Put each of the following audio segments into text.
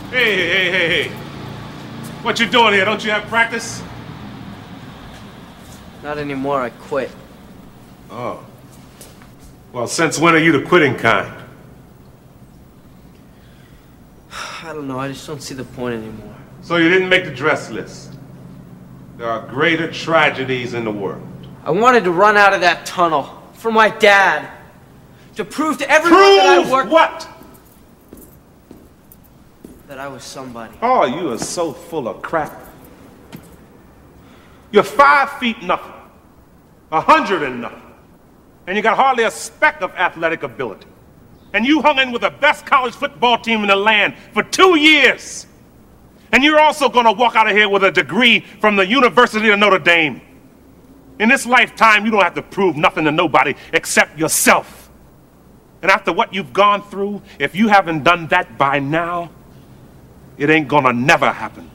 Hey. What you doing here? Don't you have practice? Not anymore, I quit. Oh. Well, since when are you the quitting kind? I don't know, I just don't see the point anymore. So you didn't make the dress list. There are greater tragedies in the world. I wanted to run out of that tunnel for my dad. To prove to everyone that I worked... what? That I was somebody. Oh, you are so full of crap. You're 5 feet nothing. 100 and nothing. And you got hardly a speck of athletic ability. And you hung in with the best college football team in the land for 2 years. And you're also gonna walk out of here with a degree from the University of Notre Dame. In this lifetime, you don't have to prove nothing to nobody except yourself. And after what you've gone through, if you haven't done that by now, it ain't gonna never happen.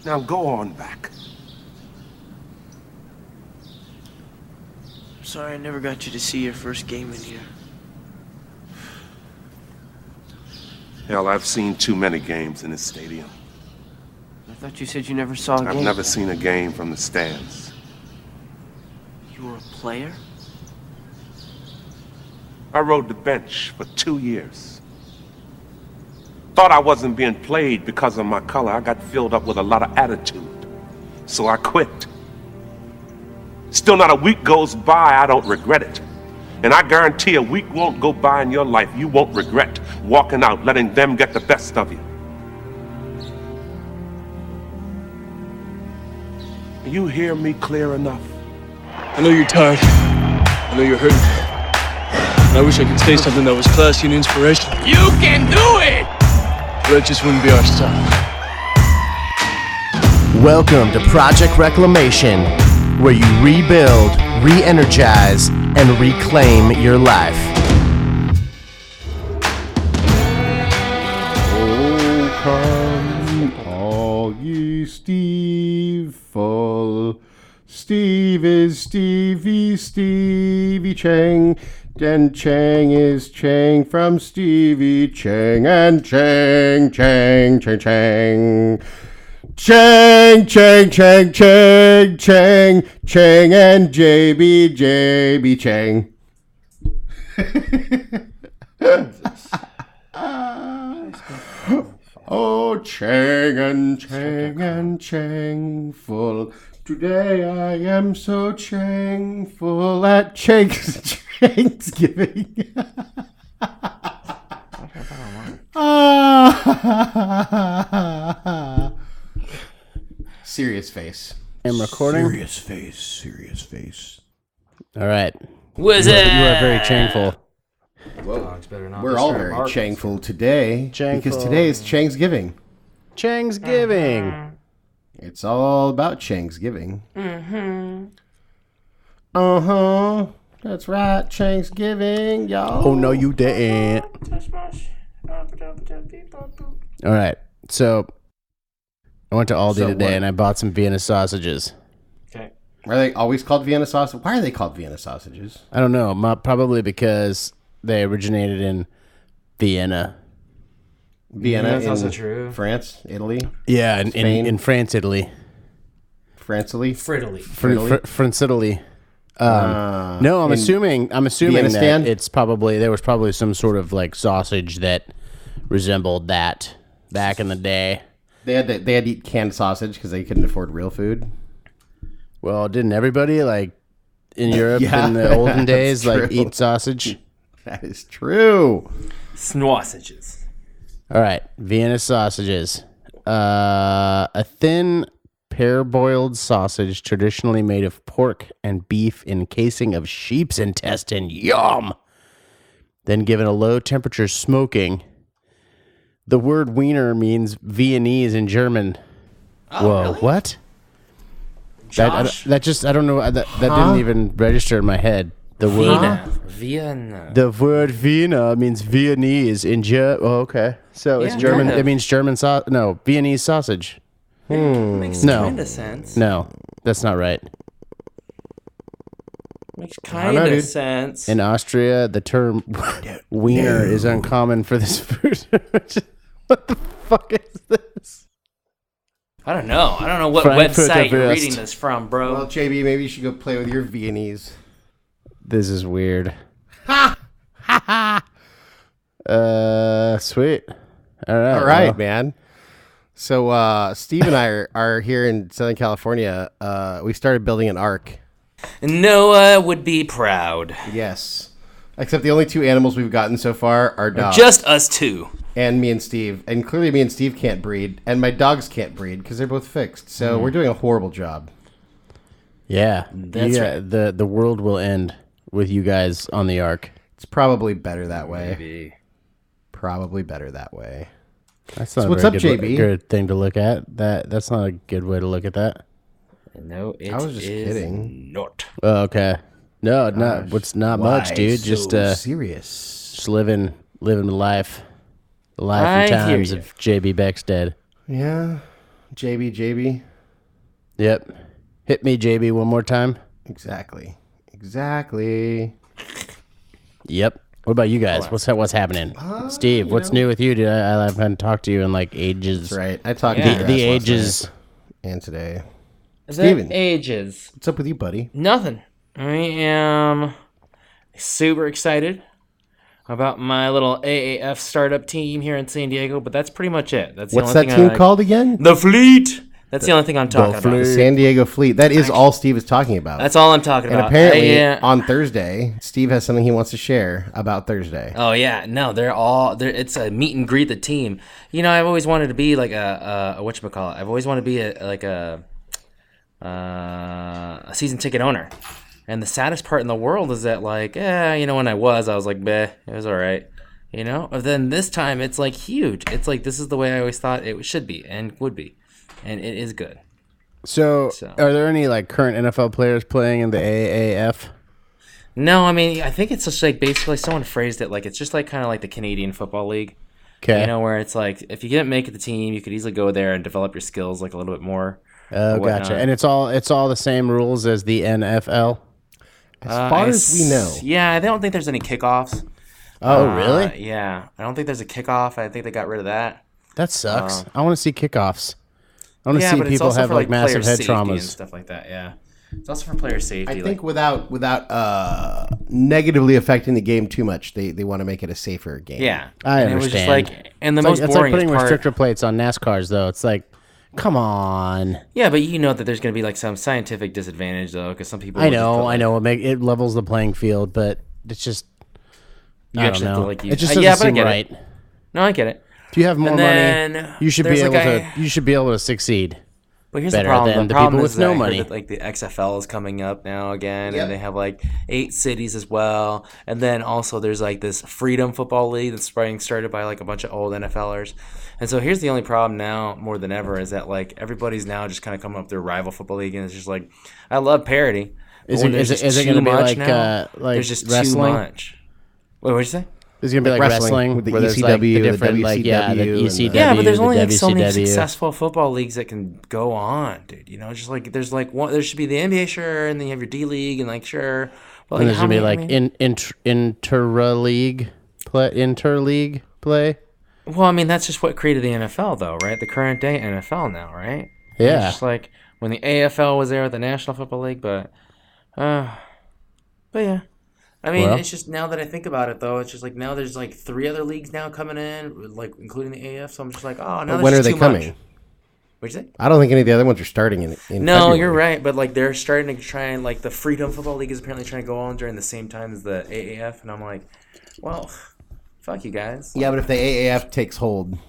Now go on back. Sorry I never got you to see your first game in here. Hell, I've seen too many games in this stadium. I thought you said you never saw a game. I've never seen a game from the stands. You were a player? I rode the bench for 2 years. Thought I wasn't being played because of my color. I got filled up with a lot of attitude. So I quit. Still not a week goes by, I don't regret it. And I guarantee a week won't go by in your life you won't regret walking out, letting them get the best of you. You hear me clear enough? I know you're tired. I know you're hurting. And I wish I could say something that was classy and inspirational. You can do it! But that just wouldn't be our style. Welcome to Project Reclamation, where you rebuild, re-energize, and reclaim your life. Oh, come all ye Steve-ful. Steve is Stevie Chang. And Chang is Chang from Stevie Chang. And Chang. Chang, and JB Chang. Oh, Chang and Chang full. Today I am so Changful at Thanksgiving. Serious face. I'm recording. Serious face. All right. Was You are very Changful. Whoa. We're all very Changful today. Because today is Changsgiving. Changsgiving. It's all about Changsgiving. That's right, Changsgiving, y'all. Oh, no, you didn't. All right. So, I went to Aldi today and I bought some Vienna sausages. Okay. Are they always called Vienna sausages? Why are they called Vienna sausages? I don't know. Probably because they originated in Vienna. Vienna That's also true. France, Italy. Yeah, in France, Italy. France-Italy? Frittily. France, Italy. No, I'm assuming that it's probably there was probably some sort of like sausage that resembled that back in the day. They had to eat canned sausage because they couldn't afford real food. Well, didn't everybody like in Europe in the olden days like eat sausage? That is true. Sausages. All right, Vienna sausages. A thin, parboiled sausage traditionally made of pork and beef encasing of sheep's intestine. Yum! Then given a low temperature smoking. The word wiener means Viennese in German. Oh, Whoa, really? what? Josh? That just, I don't know, that didn't even register in my head. The word Vienna. The word Vienna means Viennese in German. Oh, okay. So it's German. kind of. It means German sausage. No, Viennese sausage. Makes No. kind of sense. No, that's not right. Makes I kind don't know, of dude. sense. In Austria, the term wiener is uncommon for this food. What the fuck is this? I don't know. I don't know what Frankfurter website you're Wurst. reading this from, bro. Well, JB, maybe you should go play with your Viennese. This is weird. Sweet. All right. All right, well, man. So Steve and I are here in Southern California. We started building an ark. Noah would be proud. Yes. Except the only two animals we've gotten so far are dogs. Just us two. And me and Steve. And clearly me and Steve can't breed. And my dogs can't breed because they're both fixed. So we're doing a horrible job. Yeah. That's right. The world will end with you guys on the ark. It's probably better that way. Maybe. Probably better that way. That's not what's a up, very JB? good thing to look at. That's not a good way to look at that. No, it I was just is kidding. not. Oh, okay. No, not what's not much, dude. Just serious. just living the life. The life I and hear times you. of JB Beckstead. Yeah. JB. Yep. Hit me, JB, one more time. Exactly. Yep. What about you guys? What's happening? Steve, what's new with you? I haven't talked to you in like ages. That's right. I talked Yeah. to you The last ages. night and today. Is Steven. that ages? What's up with you, buddy? Nothing. I am super excited about my little AAF startup team here in San Diego, but that's pretty much it. That's the What's only that thing team called again? The Fleet. That's the only thing I'm talking Fleet. about. San Diego Fleet. That is all Steve is talking about. That's all I'm talking and about. apparently Yeah. on Thursday, Steve has something he wants to share about Thursday. Oh yeah, no, it's a meet and greet the team. You know, I've always wanted to be like a whatchamacallit. I've always wanted to be a season ticket owner. And the saddest part in the world is that like, when I was like, bleh, it was all right. You know? But then this time it's like huge. It's like this is the way I always thought it should be and would be. And it is good. So, are there any like current NFL players playing in the AAF? No, I mean, I think it's just like basically someone phrased it like it's just like kind of like the Canadian Football League. Okay. You know, where it's like if you didn't make it the team, you could easily go there and develop your skills like a little bit more. Oh, gotcha. And it's all the same rules as the NFL. As far as we know. Yeah, I don't think there's any kickoffs. Oh, really? Yeah, I don't think there's a kickoff. I think they got rid of that. That sucks. I want to see kickoffs. I want to see but it's people also have for, like massive player head safety and traumas. stuff like that. Yeah, it's also for player safety. I think without negatively affecting the game too much, they want to make it a safer game. yeah, I and it was just understand. like, and the It's most like boring putting part. restrictor plates on NASCARs, though. It's like, come on. Yeah, but you know that there's going to be like some scientific disadvantage though, because some people. I will just know, put, like, it levels the playing field, but it's just, You I actually don't have to, know. like, It just yeah, doesn't but I seem get right. it. No, I get it. If you have more And money, then you should be there's, able like, to. You should be able to succeed. But here's better the problem. than The the problem people is with no that I heard money. that, like the XFL is coming up now again, Yep. and they have like 8 cities as well. And then also there's like this Freedom Football League that's being started by like a bunch of old NFLers. And so here's the only problem now, more than ever, is that like everybody's now just kind of coming up with their rival football league, and it's just like I love parody. Is but it- when is there's it- just is it too gonna be much like, now, like there's just wrestling? too much. Wait, what'd you say? It's gonna be like wrestling with the where there's, like, ECW, the different, like, yeah, the WCW, and the- ECW, Yeah, but there's the only like so many WCW. successful football leagues that can go on, dude. You know, just like there's like one, there should be the NBA, sure, and then you have your D League, and like sure, but And like there's how gonna be many? like I mean, interleague play. well, I mean that's just what created the NFL, though, right? The current day NFL now, right? And Yeah. it's just like when the AFL was there with the National Football League, but yeah. I mean, Well. it's just now that I think about it, though, it's just like now there's like 3 other leagues now coming in, like including the AF. So I'm just like, oh, now When there's are they too coming? much. What'd you say? I don't think any of the other ones are starting in No, February. you're right, but like they're starting to try and like the Freedom Football League is apparently trying to go on during the same time as the AAF, and I'm like, well, fuck you guys. Yeah, but if the AAF takes hold,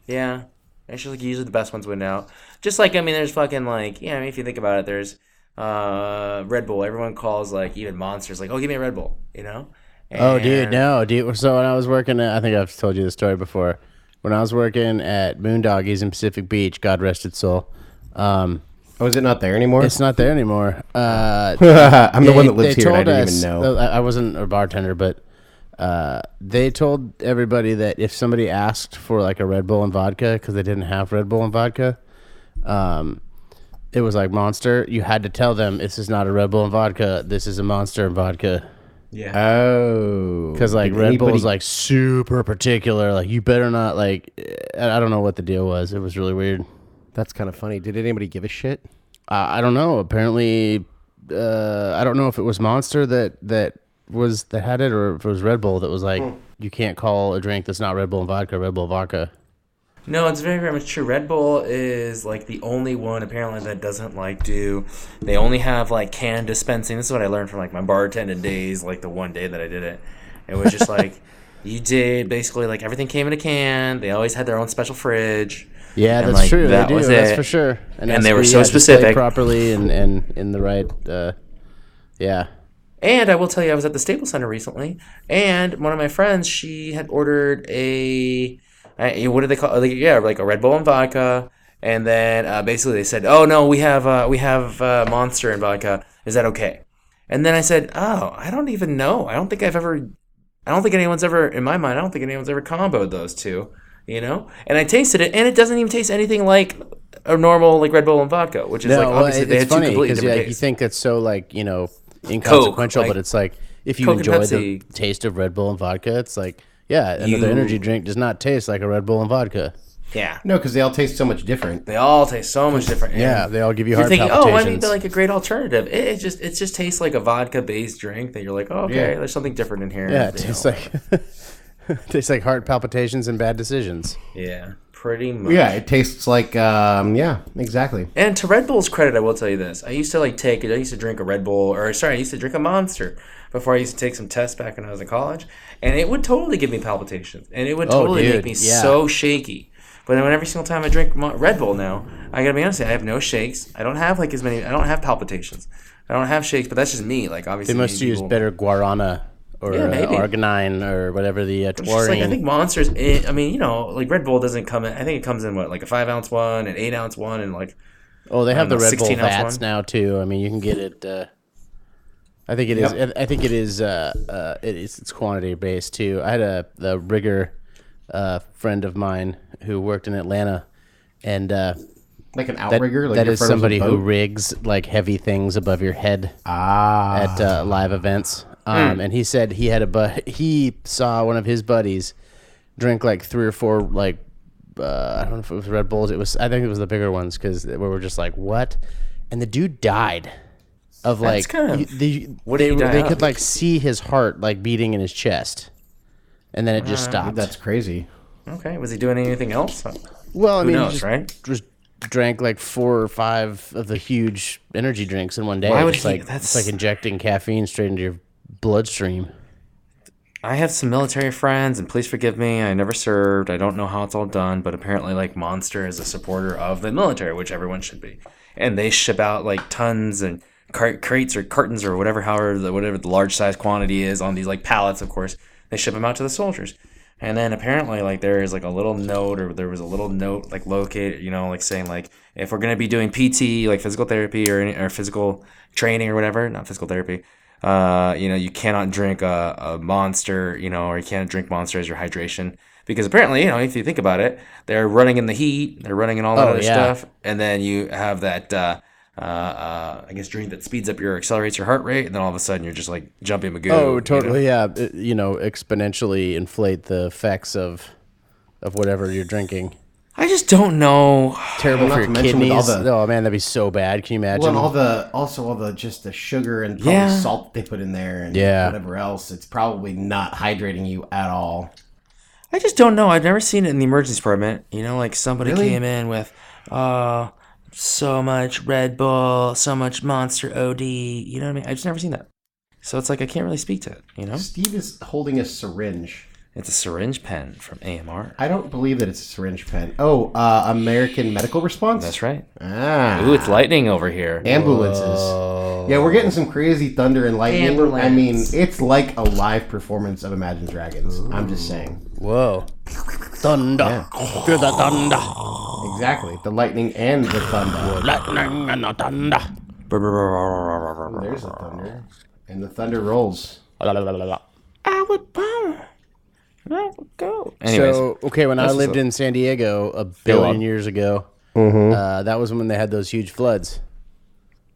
Yeah, it's just like usually the best ones win out. Just like I mean, there's fucking like I mean, if you think about it, there's Red Bull. Everyone calls like even Monsters like, oh, give me a Red Bull, you know? Oh, dude, And- no, dude. So when I was working I think I've told you the story before. When I was working at Moondoggies in Pacific Beach, God rest its soul. oh, is it not there anymore? It's not there anymore. I'm the one that lives they here. And I told didn't us- even know. I wasn't a bartender, but they told everybody that if somebody asked for like a Red Bull and vodka because they didn't have Red Bull and vodka, it was like Monster, you had to tell them this is not a Red Bull and vodka. This is a Monster and vodka. Yeah. Oh. Because like Did Red Bull is anybody- like super particular. Like you better not like. I don't know what the deal was. It was really weird. That's kind of funny. Did anybody give a shit? I don't know. Apparently, I don't know if it was Monster that had it, or if it was Red Bull that was like, you can't call a drink that's not Red Bull and vodka Red Bull vodka. No, it's very, very much true. Red Bull is like the only one apparently that doesn't like do. They only have like can dispensing. This is what I learned from like my bartending days. Like the one day that I did it, it was just like you did basically like everything came in a can. They always had their own special fridge. Yeah, And, that's like, true. that They do. was That's it. for sure. And they were has to so be, displayed specific. properly and in the right. Yeah. And I will tell you, I was at the Staples Center recently, and one of my friends, she had ordered what do they call it? Like a Red Bull and vodka. And then basically they said, oh, no, we have Monster and vodka. Is that okay? And then I said, oh, I don't even know. I don't think anyone's ever, in my mind, comboed those two, you know? And I tasted it, and it doesn't even taste anything like a normal like Red Bull and vodka, which is like obviously they had two completely different you tastes. think that's so like, inconsequential, like, but it's like if you Coke and enjoy the Pepsi. taste of Red Bull and vodka, it's like, yeah, another energy drink does not taste like a Red Bull and vodka. Yeah. No, because they all taste so much different. They all taste so much different. Yeah, And they all give you you're heart thinking, palpitations. they're like a great alternative. It just tastes like a vodka-based drink that you're like, oh, okay, Yeah. there's something different in here. Yeah, it you tastes know. like tastes like heart palpitations and bad decisions. Yeah, pretty much. Yeah, it tastes like, yeah, exactly. And to Red Bull's credit, I will tell you this. I used to drink a Red Bull, I used to drink a Monster before I used to take some tests back when I was in college. And it would totally give me palpitations. And it would totally make me so shaky. But then every single time I drink Red Bull now, I gotta be honest, I have no shakes. I don't have I don't have palpitations. I don't have shakes, but that's just me. Like obviously They must use better guarana or maybe. arginine or whatever the It's just like, I taurine. think Monsters, like Red Bull doesn't come in. I think it comes in like a 5-ounce one, an 8-ounce one, and like Oh, they have the don't know, Red Bull 16-ounce vats one? now too. I mean, you can get it. I think it is. I think it is. It's quantity based too. I had the rigger friend of mine who worked in Atlanta, and Like an outrigger? Like that your is friend was a somebody who boat? rigs like heavy things above your head at live events. And he said he had he saw one of his buddies drink like 3 or 4 like I don't know if it was Red Bulls. I think it was the bigger ones because we were just like, what? And the dude died of That's like kind of- what they did he die they of? could like see his heart like beating in his chest, and then it just stopped. That's crazy. okay, was he doing anything else? Well, I Who mean, knows, he just, right? just drank like 4 or 5 of the huge energy drinks in one day. Why would it's he- like that's- it's like injecting caffeine straight into your bloodstream. I have some military friends, and please forgive me, I never served. I don't know how it's all done, but apparently, like, Monster is a supporter of the military, which everyone should be. And they ship out, like, tons and crates or cartons or whatever the large size quantity is on these, like, pallets, of course. They ship them out to the soldiers. And then apparently, like, there is, like, there was a little note, like, located, like, saying, like, if we're going to be doing PT, like, physical therapy or physical training or whatever, not physical therapy, you cannot drink a Monster, or you can't drink Monster as your hydration. Because apparently, if you think about it, they're running in the heat, they're running in all that other stuff, and then you have that, I guess, drink that speeds up accelerates your heart rate, and then all of a sudden you're just like jumping Magoo. Oh, totally, yeah. Exponentially inflate the effects of whatever you're drinking. I just don't know. Terrible Not for to your mention with kidneys. all the- Oh man, that'd be so bad. Can you imagine? Well, and all the just the sugar and probably Yeah. salt they put in there and Yeah. whatever else. It's probably not hydrating you at all. I just don't know. I've never seen it in the emergency department. Like somebody Really? came in with, so much Red Bull, so much Monster OD. You know what I mean? I've just never seen that. So it's like I can't really speak to it. Steve is holding a syringe. It's a syringe pen from AMR. I don't believe that it's a syringe pen. Oh, American Medical Response? That's right. Ah. Ooh, it's lightning over here. Ambulances. Yeah, we're getting some crazy thunder and lightning. Ambulance. I mean, it's like a live performance of Imagine Dragons. I'm just saying. Whoa. Thunder. Feel the thunder. Exactly. The lightning and the thunder. Lightning and the thunder. There's the thunder. And the thunder rolls. I would bomb. I would go. Anyways, So, okay, when I lived in San Diego a billion years ago, That was when they had those huge floods.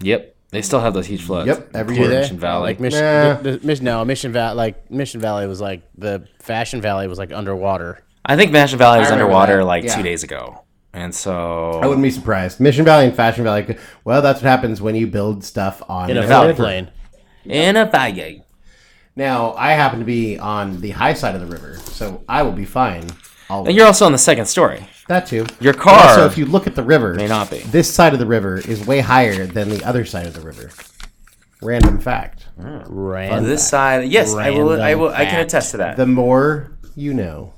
Yep. They still have those huge floods. Yep, every Do year. they? Mission Valley. Like Mission Valley. Like Mission Valley was like the Fashion Valley was like underwater. I think Mission Valley was I remember underwater that. like Yeah. 2 days ago. And so... I wouldn't be surprised. Mission Valley and Fashion Valley. Well, that's what happens when you build stuff on In a river. floodplain. In a valley. Now, I happen to be on the high side of the river, so I will be fine. And you're also on the second story. That too. Your car But also, if you look at the river, may not be. this side of the river is way higher than the other side of the river. Random fact. On Random. this side, yes, I will. I Random can fact. attest to that. The more you know.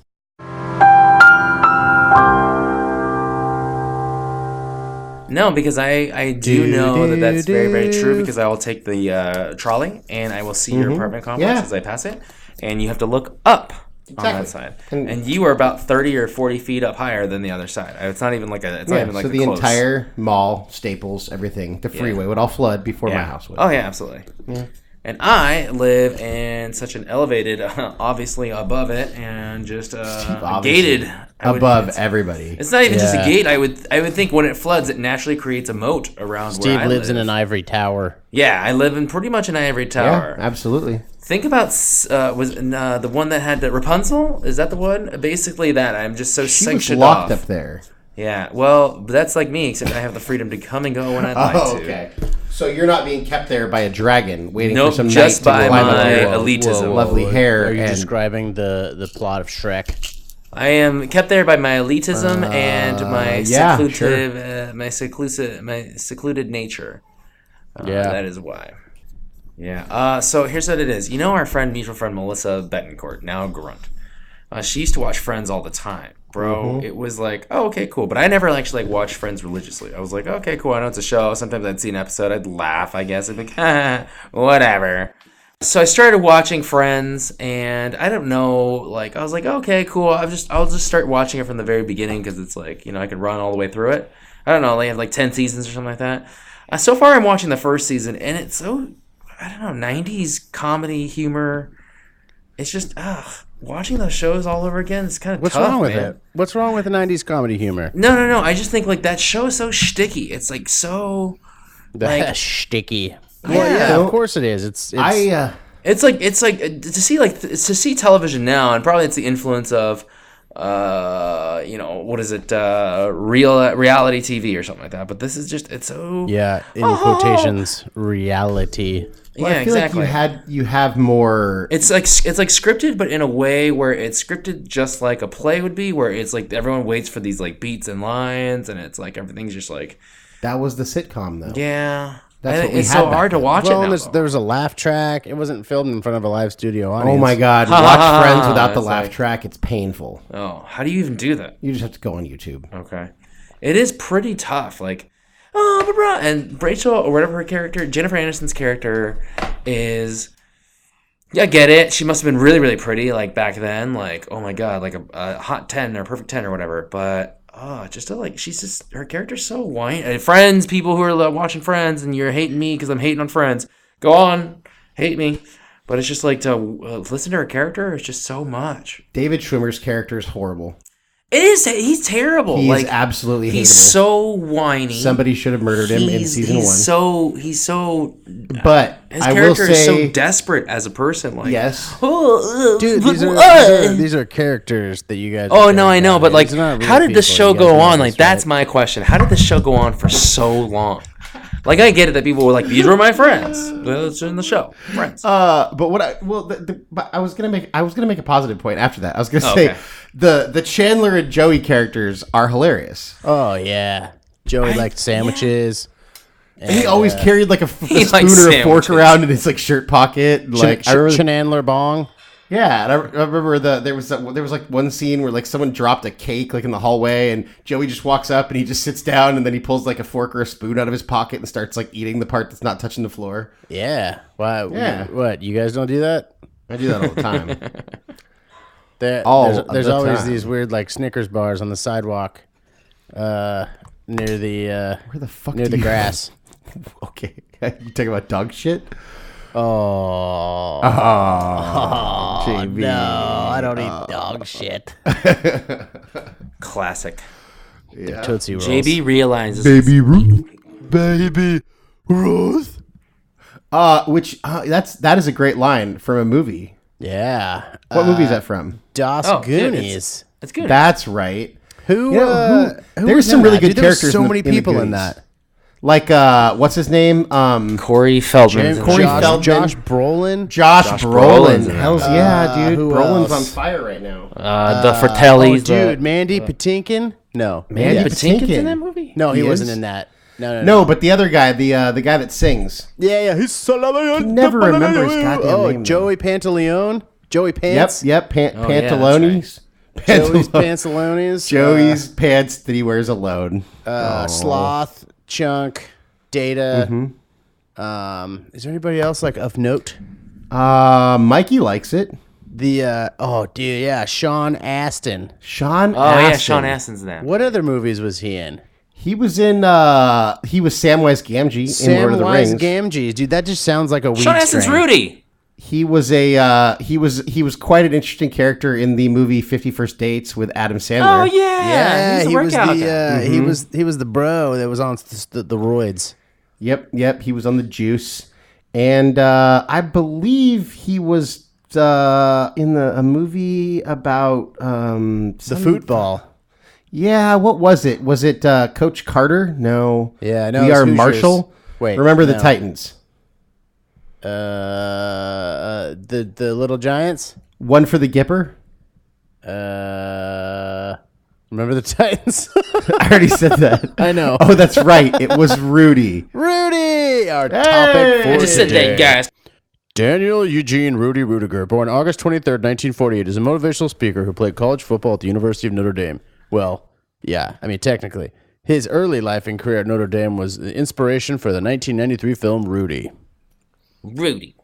No, because I do know that that's very, very true, because I will take the trolley and I will see your apartment complex Yeah. as I pass it, and you have to look up on that side. And you are about 30 or 40 feet up higher than the other side. It's not even like a, it's not even like So a the close. entire mall, Staples, everything, the freeway would all flood before my house would. Oh, yeah, absolutely. And I live in such an elevated, obviously above it, and just Obviously. gated. I would- Above it's- everybody. It's not even just a Yeah. gate. I would think when it floods, it naturally creates a moat around Steve where I lives live. in an ivory tower. Yeah, I live in pretty much an ivory Yeah, tower. absolutely. Think about the one that had the Rapunzel. Is that the one? Basically, that I'm just so She was sectioned locked off. up there. Yeah, well, that's like me, except I have the freedom to come and go when I'd like Oh, to. okay. So you're not being kept there by a dragon waiting Nope, for some just knight to by climb up my your elitism. lovely hair. Are you and describing the plot of Shrek? I am kept there by my elitism and my yeah, seclusive, my secluded nature. Yeah. That is why. Yeah. So here's what it is. You know our mutual friend Melissa Betancourt, now Grunt. She used to watch Friends all the time, bro. It was like, oh, okay, cool. But I never actually watched Friends religiously. I was like, okay, cool. I know it's a show. Sometimes I'd see an episode, I'd laugh. I guess I'd be like, whatever. So I started watching Friends, and I don't know. Like, I was like, okay, cool. I'll just start watching it from the very beginning, because it's like, I can run all the way through it. I don't know. They have like 10 seasons or something like that. So far, I'm watching the first season, and it's so, I don't know, 90s comedy humor. It's just, watching those shows all over again is kind of What's tough, wrong with man. it? What's wrong with the 90s comedy humor? No. I just think like that show is so shticky. It's like so, like, Sticky. Yeah. Well, yeah, of course it is. It's it's like to see television now, and probably it's the influence of, what is it, reality TV or something like that. But this is just, it's so yeah, in quotations, reality. Well, yeah, I feel exactly. like you have more. It's like scripted, but in a way where it's scripted just like a play would be, where it's like everyone waits for these like beats and lines, and it's like everything's just like, That was the sitcom, though. yeah. That's what we it's had so back hard to then. watch Well, it and now. there was a laugh track. It wasn't filmed in front of a live studio audience. Oh my God! Watch Friends without the laugh track. It's painful. Oh, how do you even do that? You just have to go on YouTube. Okay. It is pretty tough. Like, and Rachel, or whatever her character, Jennifer Aniston's character is, yeah, I get it. She must have been really, really pretty, like, back then. Like, oh my God, like a hot 10 or perfect 10 or whatever. But, her character's so whiny. Friends, people who are watching Friends, and you're hating me because I'm hating on Friends. Go on, hate me. But it's just like to listen to her character is just so much. David Schwimmer's character is horrible. It is. He's terrible. He like, is absolutely hateable. He's so whiny. Somebody should have murdered him in season one. He's so. But His I will character is so say, desperate as a person. Like, yes. Dude, these are characters that you guys. Oh no, I know, but like, These are not real how did this people. show You guys go know on? this, Like, that's right? my question. How did this show go on for so long? Like, I get it that people were like, "These were my friends." It's in the show, friends. But what but I was gonna make a positive point after that. I was gonna say okay. the Chandler and Joey characters are hilarious. Oh yeah, Joey liked sandwiches. And he always carried like a He spoon likes or a fork sandwiches. around in his like shirt pocket. Like I remember, Chandler Bong. yeah, and I remember there was like one scene where like someone dropped a cake like in the hallway, and Joey just walks up and he just sits down, and then he pulls like a fork or a spoon out of his pocket and starts like eating the part that's not touching the floor. Yeah. Why? Yeah. What? You guys don't do that? I do that all the time. There's the always time. these weird like Snickers bars on the sidewalk, near the Where the fuck near do the you- grass. Okay, you talking about dog shit? Oh, JB. no, I don't eat dog shit. Classic. The Tootsie Rolls. JB realizes Baby Ruth. That is a great line from a movie. Yeah. What movie is that from? Das dude, Goonies. it's good. That's right. Who? You know, who there's was some in really that? good Dude, there was characters. so in many the people in Goonies. that. Like what's his name? Corey Feldman. Corey Feldman. Josh Brolin. Josh Brolin's Brolin. in Hell's yeah, dude. who Brolin's else? on fire right now. The Fratellis. Dude, Mandy Patinkin. No, Mandy Patinkin's in Patinkin. that movie? No, he He wasn't is? in that. No. No, but the other guy, the guy that sings. Yeah. He's never remember his goddamn name, Joey Pantaleone. Joey Pants. Yep. yeah, Pantalones. Joey's Pantalones. Joey's pants that he wears alone. Sloth, Chunk, Data. Mm-hmm. Is there anybody else like of note? Mikey likes it. Sean Astin. Sean Oh, yeah, Astin. Sean Astin's in that. What other movies was he in? He was Samwise Gamgee in Lord of the Samwise Rings. Gamgee, dude. That just sounds like a weed Sean Astin's strain. Rudy. He was he was quite an interesting character in the movie 50 First Dates with Adam Sandler. Oh, yeah. Yeah, He's the he was workout the guy. he was the bro that was on the roids. Yep. He was on the juice, and I believe he was in a movie about The football. Yeah, what was it? Was it Coach Carter? No. Yeah, no, We it's Are Hoosiers. Marshall. Wait, remember the no. Titans? The Little Giants. One for the Gipper. Remember the Titans? I already said that. I know. Oh, that's right. It was Rudy. Rudy, our topic for I just said today. that, guys. Daniel Eugene Rudy Ruettiger, born August 23rd, 1948, is a motivational speaker who played college football at the University of Notre Dame. Well, yeah, I mean, technically. His early life and career at Notre Dame was the inspiration for the 1993 film Rudy. Rudy.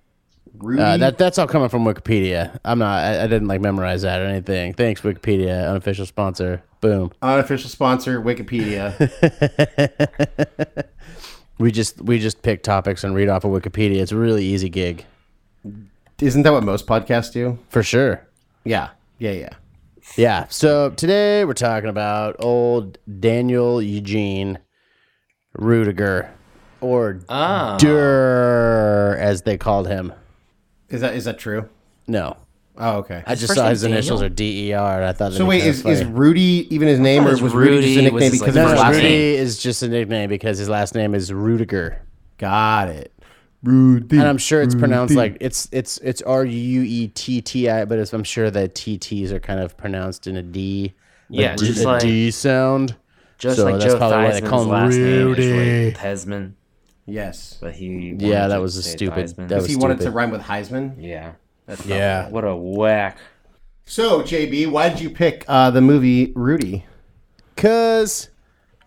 That's all coming from Wikipedia. I didn't memorize that or anything. Thanks, Wikipedia, unofficial sponsor. Boom. Unofficial sponsor, Wikipedia. We just pick topics and read off of Wikipedia. It's a really easy gig. Isn't that what most podcasts do? For sure. Yeah. Yeah, so today we're talking about old Daniel Eugene Ruettiger, or Durr, as they called him. Is that true? No, Oh, okay. I just first saw name his initials Daniel? are DER, and I thought. So wait, is Rudy even his name, or it was was Rudy just a Rudy, was nickname his, because like, of his no, last Rudy name? is just a nickname because his last name is Ruettiger, Got it. Rudy. and I'm sure it's pronounced like it's Ruetti, but I'm sure that TTs are kind of pronounced in a D. Yeah, just a like D sound. just so like that's Joe probably why they Theismann's call him last name is Rudy. really Theismann, Yes. but he Yeah, wanted that to was a say stupid- Theismann. that was He wanted to stupid. rhyme with Heisman. Yeah, That's Yeah. what a whack. So JB, why did you pick the movie Rudy? Cause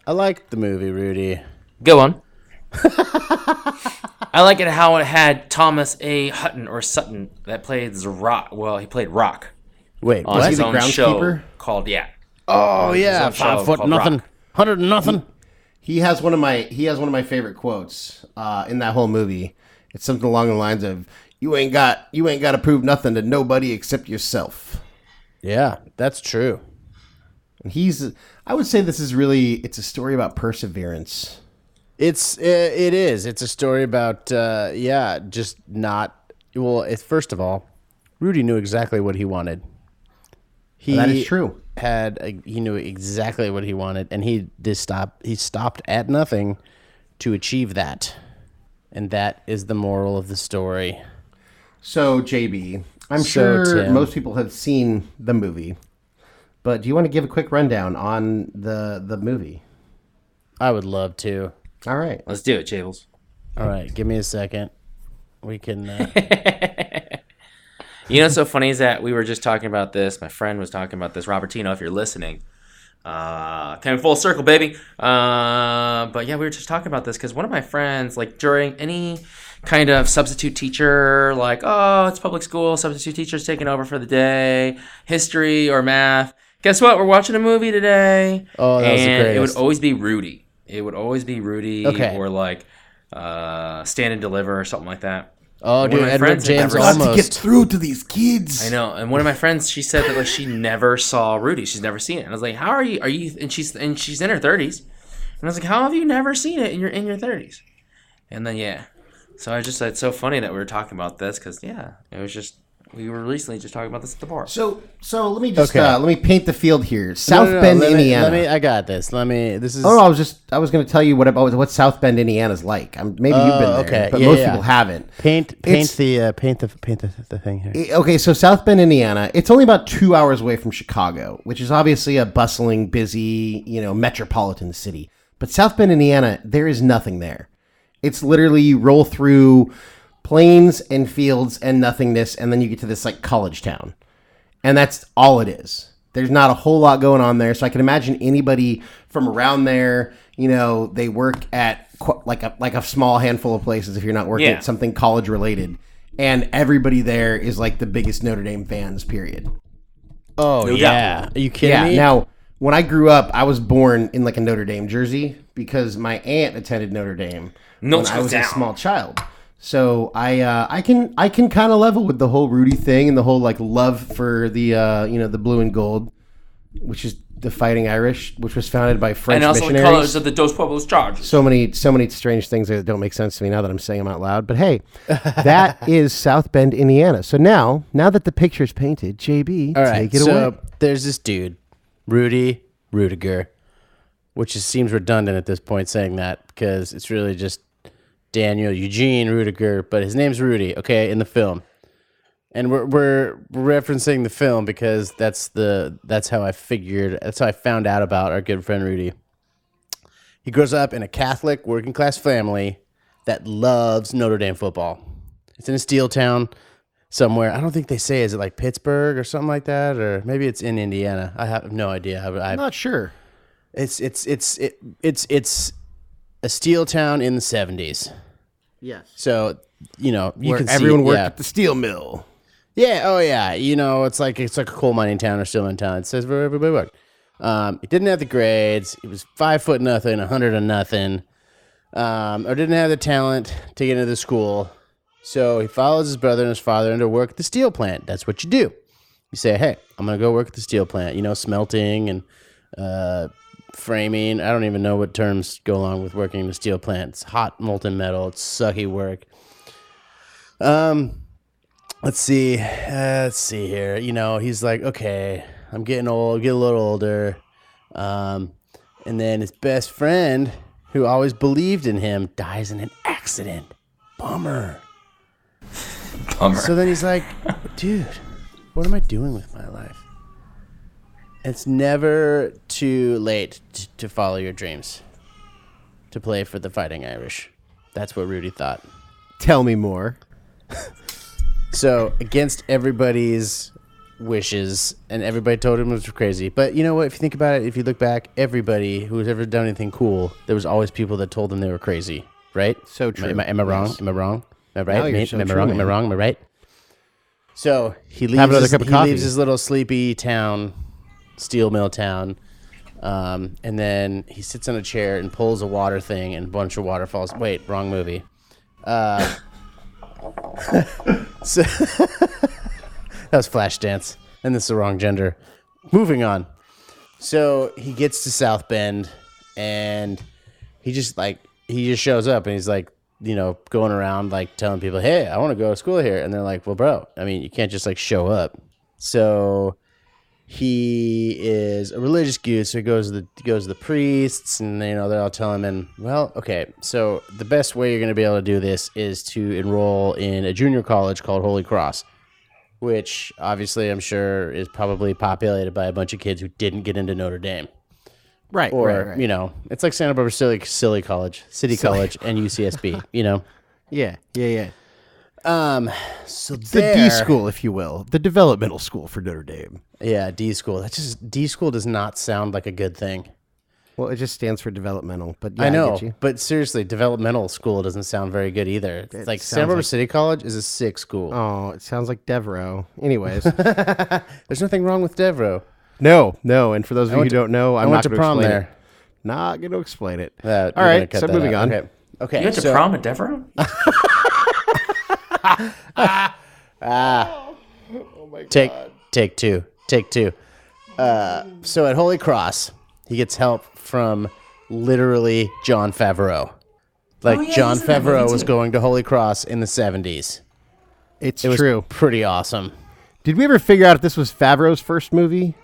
I liked the movie Rudy. Go on. I like it how it had Thomas A. Hutton or Sutton that played Rock. Well, he played Rock Wait, on what? his the own show groundskeeper? called Oh yeah, His own show 5 foot called nothing, Rock. 100 nothing. He has one of my favorite quotes in that whole movie. It's something along the lines of you ain't got to prove nothing to nobody except yourself. Yeah, that's true. And I would say it's a story about perseverance. It is. It's a story about just not. Well, first of all, Rudy knew exactly what he wanted. That is true. He knew exactly what he wanted, and he stopped at nothing to achieve that, and that is the moral of the story. So JB, I'm So, sure Tim. most people have seen the movie, but do you want to give a quick rundown on the movie? I would love to. All right. Let's do it, Jables. All right, give me a second. We can. You know what's so funny is that we were just talking about this. My friend was talking about this. Robertino, if you're listening. Came full circle, baby. But yeah, we were just talking about this because one of my friends, during any kind of substitute teacher, it's public school, substitute teacher's taking over for the day, history or math. Guess what? We're watching a movie today. Oh, that was the and it would greatest. always be Rudy. It would always be Rudy Okay. or Stand and Deliver or something like that. Oh, And dude, one of my Edward friends had James never Got to get almost. through to these kids. I know, and one of my friends, she said that like she never saw Rudy. She's never seen it. And I was like, "How are you? Are you?" And she's in her 30s. And I was like, "How have you never seen it in your 30s?" And then yeah, so I just it's so funny that we were talking about this because yeah, it was just we were recently just talking about this at the bar. So let me just let me paint the field here. South No, Bend, let me- Indiana. I got this. This is. Oh, I was going to tell you what South Bend, Indiana's like. Maybe you've been there, okay. but Yeah, most yeah. people haven't. Paint It's- the thing here. Okay, so South Bend, Indiana, it's only about 2 hours away from Chicago, which is obviously a bustling, busy, metropolitan city. But South Bend, Indiana, there is nothing there. It's literally you roll through plains and fields and nothingness, and then you get to this like college town. And that's all it is. There's not a whole lot going on there. So I can imagine anybody from around there, they work at like a small handful of places if you're not working at something college related. And everybody there is like the biggest Notre Dame fans, period. Oh, yeah. Are you kidding me? Now, when I grew up, I was born in like a Notre Dame jersey because my aunt attended Notre Dame when I was a small child. So I can kind of level with the whole Rudy thing and the whole like love for the the blue and gold, which is the Fighting Irish, which was founded by French And also missionaries. the colors of the Dos Pueblos Chargers. So many strange things that don't make sense to me now that I'm saying them out loud. But hey, that is South Bend, Indiana. So now that the picture's painted, JB, All right. take it away. There's this dude, Ruettiger, which seems redundant at this point saying that because it's really just Daniel Eugene Ruettiger, but his name's Rudy, okay, in the film. And we're referencing the film because that's how I found out about our good friend Rudy. He grows up in a Catholic working class family that loves Notre Dame football. It's in a steel town somewhere. I don't think they say, is it like Pittsburgh or something like that, or maybe it's in Indiana. I have no idea. I'm not sure. It's a steel town in the 70s. Yes. So, you Where can everyone see, worked yeah. at the steel mill. Yeah, oh yeah. It's like a coal mining town or steel mining town. It says where everybody worked. He didn't have the grades. He was 5'0" 100 nothing. Or didn't have the talent to get into the school. So he follows his brother and his father into work at the steel plant. That's what you do. You say, hey, I'm going to go work at the steel plant. Smelting and framing. I don't even know what terms go along with working in a steel plant. It's hot molten metal. It's sucky work. Let's see here. He's like, okay, I'm getting old, get a little older. And then his best friend, who always believed in him, dies in an accident. Bummer. So then he's like, dude, what am I doing with my life? It's never too late to follow your dreams, to play for the Fighting Irish. That's what Rudy thought. Tell me more. So, against everybody's wishes, and everybody told him it was crazy. But you know what? If you think about it, if you look back, everybody who's ever done anything cool, there was always people that told them they were crazy, right? So true. Am I wrong? Yes. Am I wrong? Am I Now right? you're Mate? so Am I true, wrong? Am I man. wrong? Am I right? So, he leaves, Have another cup of coffee. he leaves his little sleepy town, steel mill town, and then he sits on a chair and pulls a water thing, and a bunch of water falls. Wait, wrong movie. So that was Flashdance, and this is the wrong gender. Moving on. So he gets to South Bend, and he just shows up, and he's like, going around like telling people, "Hey, I want to go to school here," and they're like, "Well, bro, I mean, you can't just like show up." So he is a religious dude, so he goes to the priests, and they're all telling him, well, okay, so the best way you're going to be able to do this is to enroll in a junior college called Holy Cross, which obviously I'm sure is probably populated by a bunch of kids who didn't get into Notre Dame. Right, Or, right. It's like Santa Barbara Silly College, City College, and UCSB, Yeah. So The D school, if you will. The developmental school for Notre Dame. Yeah, D school. D school does not sound like a good thing. Well, it just stands for developmental, but yeah, I know, get you. but seriously, developmental school doesn't sound very good either. It's like Santa Barbara City College is a sick school. Oh, it sounds like Devereaux. Anyways. There's nothing wrong with Devereaux. No. And for those of you who don't know, I'm I went not to going to prom explain there. it. Not going to explain it. You're All gonna right, cut so that moving out. on. Okay. You went to prom at Devereaux? Take two. So at Holy Cross, he gets help from literally Jon Favreau. Jon Favreau was going to Holy Cross in the 70s. It was true. pretty awesome. Did we ever figure out if this was Favreau's first movie?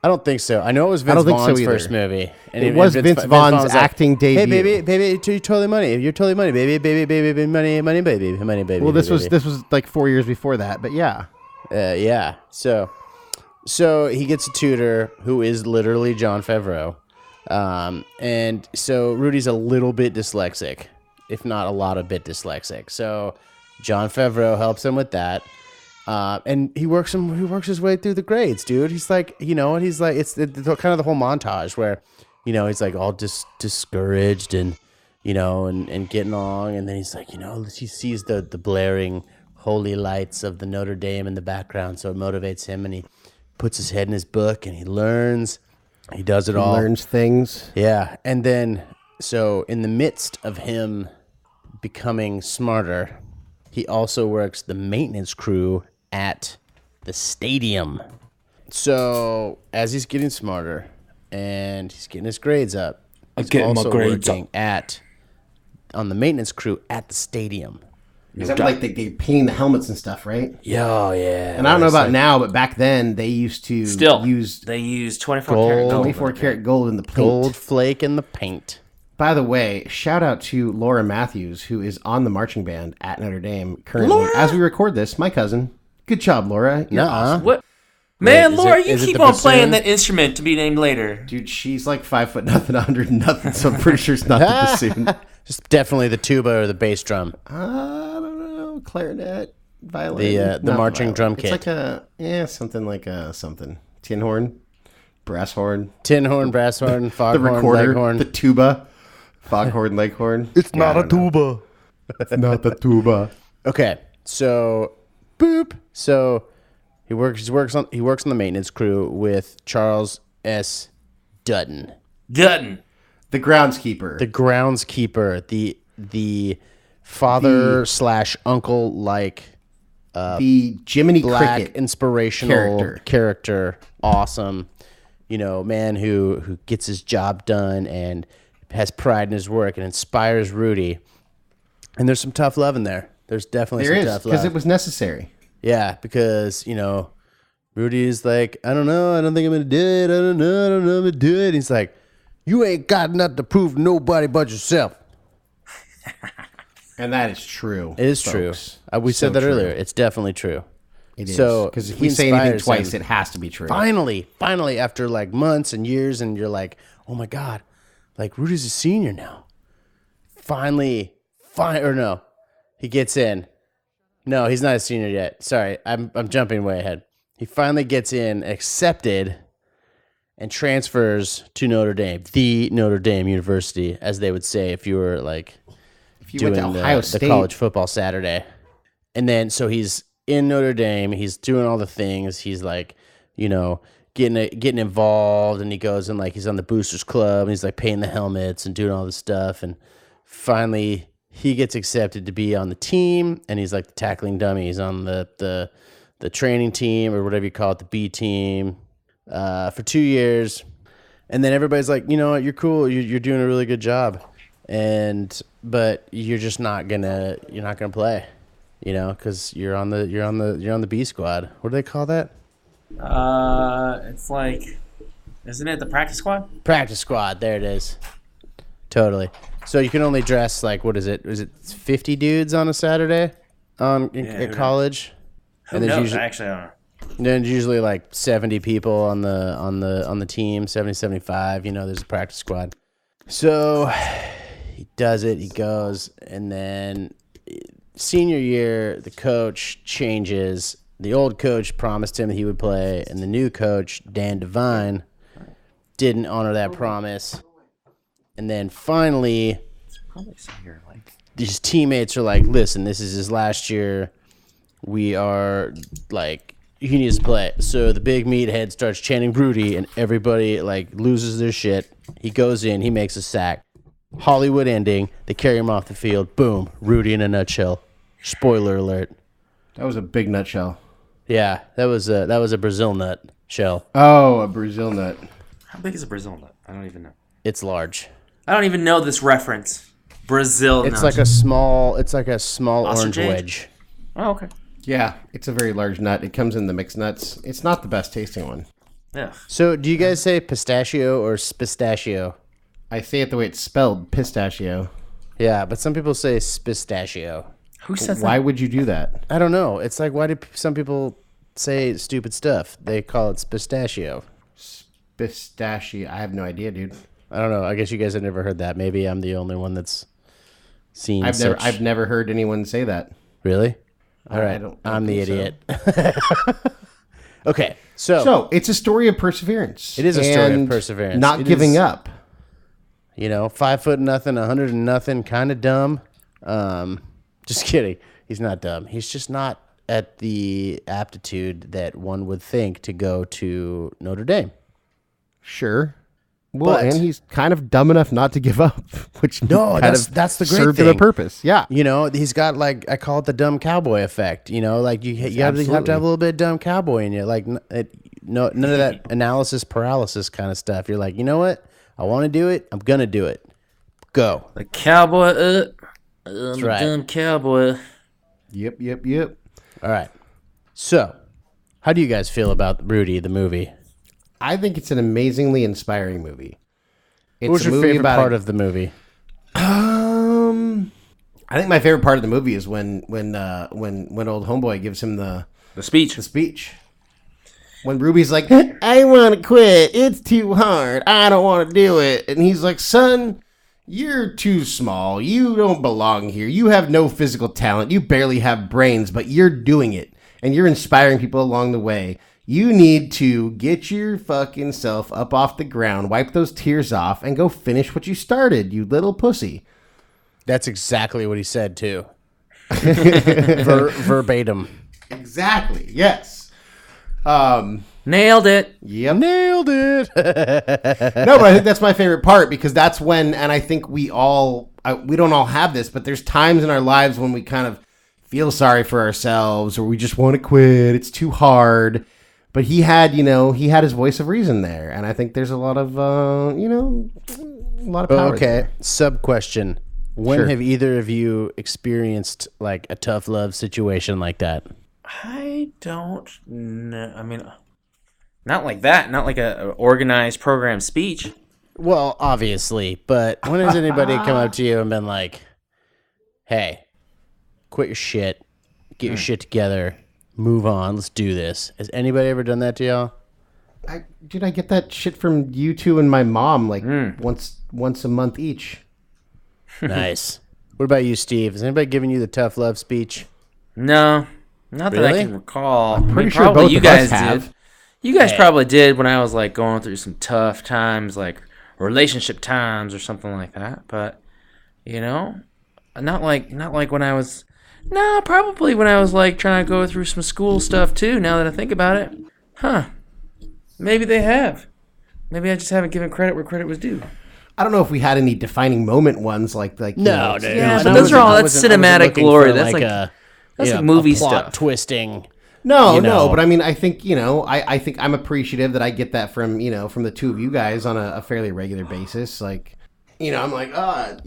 I don't think so. I know it was Vince Vaughn's first movie. And it was Vince Vaughn's acting debut. Hey, baby, you're totally money. You're totally money, baby, money, baby. Well, this was like 4 years before that, but yeah. Yeah. So he gets a tutor who is literally Jon Favreau. And so Rudy's a little bit dyslexic, if not a lot of bit dyslexic. So Jon Favreau helps him with that. And he works his way through the grades, dude. He's like, it's kind of the whole montage where, he's like all discouraged and, and getting along. And then he's like, he sees the blaring holy lights of the Notre Dame in the background. So it motivates him, and he puts his head in his book and he learns. He does it all. He learns things. Yeah. And then, so in the midst of him becoming smarter, he also works the maintenance crew at the stadium. So as he's getting smarter and he's getting his grades up, he's also working on the maintenance crew at the stadium. Is that like they painting the helmets and stuff, right? Yeah. And I don't know about now, but back then they used to use 24 karat gold in the paint. Gold flake in the paint. By the way, shout out to Laura Matthews, who is on the marching band at Notre Dame currently. As we record this, my cousin. Good job, Laura. You're awesome. What? Man, Wait, Laura, you keep on playing that instrument to be named later. Dude, she's like 5'0", 100 nothing, so I'm pretty sure it's not the bassoon. Just definitely the tuba or the bass drum. I don't know. Clarinet, violin. The marching drum kit. It's like something like something. Tin horn, brass horn. Tin horn, brass horn, foghorn, the recorder, leghorn. the tuba, foghorn, leghorn. It's not a tuba. It's not the tuba. Okay, so boop. So he works on the maintenance crew with Charles S. Dutton. The groundskeeper. The father / uncle like the Jiminy black Cricket inspirational character. Awesome. Man who gets his job done and has pride in his work and inspires Rudy. And there's some tough love in there. There's definitely some tough love. Because it was necessary. Yeah, because, Rudy's like, I don't know. I don't think I'm going to do it. I don't know. I'm going to do it. And he's like, you ain't got nothing to prove to nobody but yourself. And that is true. It is folks. true. We said that earlier. It's definitely true. It is. So because if we say anything twice, it has to be true. Finally, after like months and years, and you're like, oh my God, like Rudy's a senior now. No, he gets in. No, he's not a senior yet. Sorry, I'm jumping way ahead. He finally gets in, accepted, and transfers to Notre Dame, the Notre Dame University, as they would say if you were like went to Ohio the college football Saturday. And then so he's in Notre Dame, he's doing all the things, he's like, getting involved, and he goes and like he's on the boosters club, and he's like painting the helmets and doing all this stuff, and finally he gets accepted to be on the team, and he's like the tackling dummy. He's on the training team, or whatever you call it, the B team, for 2 years. And then everybody's like, you know what, you're cool, you're doing a really good job, but you're just not gonna play, because you're on the B squad. What do they call that? It's like, isn't it the practice squad? Practice squad. There it is. Totally. So you can only dress like, what is it? Is it 50 dudes on a Saturday at college? Who knows? Actually, I don't know. Then usually like 70 people on the team, 70, 75. There's a practice squad. So he does it. He goes, and then senior year, the coach changes. The old coach promised him that he would play, and the new coach, Dan Devine, didn't honor that promise. And then finally, these teammates are like, listen, this is his last year. We are like, he needs to play. So the big meathead starts chanting Rudy, and everybody like loses their shit. He goes in, he makes a sack. Hollywood ending. They carry him off the field. Boom. Rudy in a nutshell. Spoiler alert. That was a big nutshell. Yeah, that was a Brazil nut shell. Oh, a Brazil nut. How big is a Brazil nut? I don't even know. It's large. I don't even know this reference. Brazil nut. It's like a small Ostrich orange egg? wedge. Oh, okay. Yeah, it's a very large nut. It comes in the mixed nuts. It's not the best tasting one. Yeah. So, do you guys say pistachio or pistachio? I say it the way it's spelled, pistachio. Yeah, but some people say pistachio. Who says Why that? would you do that? I don't know. It's like, why do some people say stupid stuff? They call it pistachio. Pistachio. I have no idea, dude. I don't know. I guess you guys have never heard that. Maybe I'm the only one that's seen I've never heard anyone say that. Really? All I right. don't I'm the think idiot. Okay. So it's a story of perseverance. It is a story of and perseverance. Not It giving is- up. 5 foot nothing, 100 and nothing, kind of dumb. Just kidding. He's not dumb. He's just not at the aptitude that one would think to go to Notre Dame. Sure. Well, But- and he's kind of dumb enough not to give up, which No, kind that's- of that's the great served him a thing. purpose. Yeah. He's got I call it the dumb cowboy effect. You have to have a little bit of dumb cowboy in you. None of that analysis paralysis kind of stuff. You're like, you know what? I want to do it. I'm gonna do it. Go. The cowboy That's right. dumb cowboy. Yep. All right. So, how do you guys feel about Rudy the movie? I think it's an amazingly inspiring movie. It's What was a your movie favorite about part of the movie? I think my favorite part of the movie is when old homeboy gives him the speech. speech. When Ruby's like, I want to quit. It's too hard. I don't want to do it. And he's like, son, you're too small. You don't belong here. You have no physical talent. You barely have brains, but you're doing it. And you're inspiring people along the way. You need to get your fucking self up off the ground, wipe those tears off, and go finish what you started, you little pussy. That's exactly what he said too. Verbatim. Exactly. Yes. Nailed it. Yep. Nailed it. No, but I think that's my favorite part because that's when, and I think we don't all have this, but there's times in our lives when we kind of feel sorry for ourselves or we just want to quit. It's too hard. But he had his voice of reason there. And I think there's a lot of, a lot of power. Okay. there. Sub question. When Sure. have either of you experienced like a tough love situation like that? I don't know. I mean, not like that. Not like a organized program speech. Well, obviously, but when has anybody come up to you and been like, "Hey, quit your shit, get your shit together, move on, let's do this"? Has anybody ever done that to y'all? I get that shit from you two and my mom once a month each. Nice. What about you, Steve? Has anybody given you the tough love speech? No, not that I Really? can recall. I'm pretty sure probably both you of us guys have. did. You guys probably did when I was like going through some tough times, like relationship times or something like that. But not like when I was. No, probably when I was like trying to go through some school stuff too. Now that I think about it, maybe they have. Maybe I just haven't given credit where credit was due. I don't know if we had any defining moment ones like No, you know, no, Yeah, no. but I those wasn't- are all- I that's wasn't- I wasn't cinematic looking glory. for, That's like- a, that's you like know, movie a plot stuff. twisting. No, you know. but I mean, I think, I think I'm appreciative that I get that from the two of you guys on a fairly regular basis. Like, I'm like, I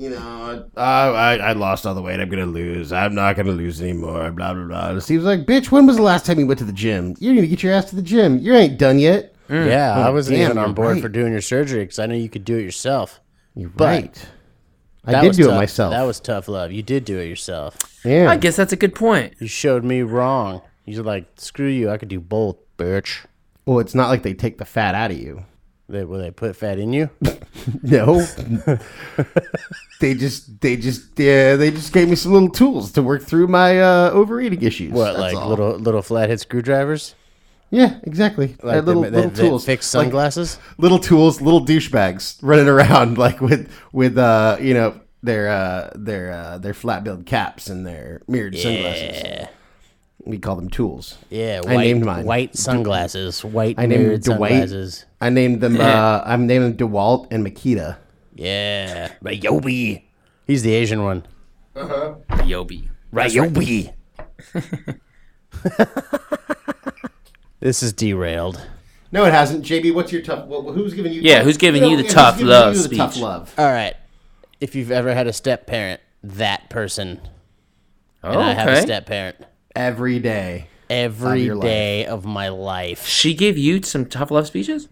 lost all the weight. I'm going to lose. I'm not going to lose anymore. Blah, blah, blah. And Steve's like, bitch, when was the last time you went to the gym? You need to get your ass to the gym. You ain't done yet. Yeah, I wasn't damn, even on you're board right. for doing your surgery because I know you could do it yourself. You're But right. I That did was do tough. it myself. That was tough love. You did do it yourself. yeah. I guess that's a good point. You showed me wrong. You're like, screw you. I could do both, bitch. Well, it's not like they take the fat out of you. Will they put fat in you? No. They just gave me some little tools to work through my overeating issues. What, That's like all. little flathead screwdrivers? Yeah, exactly. Like little that tools, fix Like, sunglasses? little tools, little douchebags running around like with their flat billed caps and their mirrored sunglasses. We call them tools. Yeah, I named mine. white sunglasses. White I named mirrored Dwight. sunglasses. I named them. I'm naming them DeWalt and Makita. Yeah. Yobi. He's the Asian one. Yobi. Right, yo, we. This is derailed. No, it hasn't. JB, what's your tough? Who's giving you? Yeah, who's giving you the tough love speech? Tough love. All right. If you've ever had a step parent, that person. Oh, and I have a okay. step parent. Every day. Every day of my life. She gave you some tough love speeches?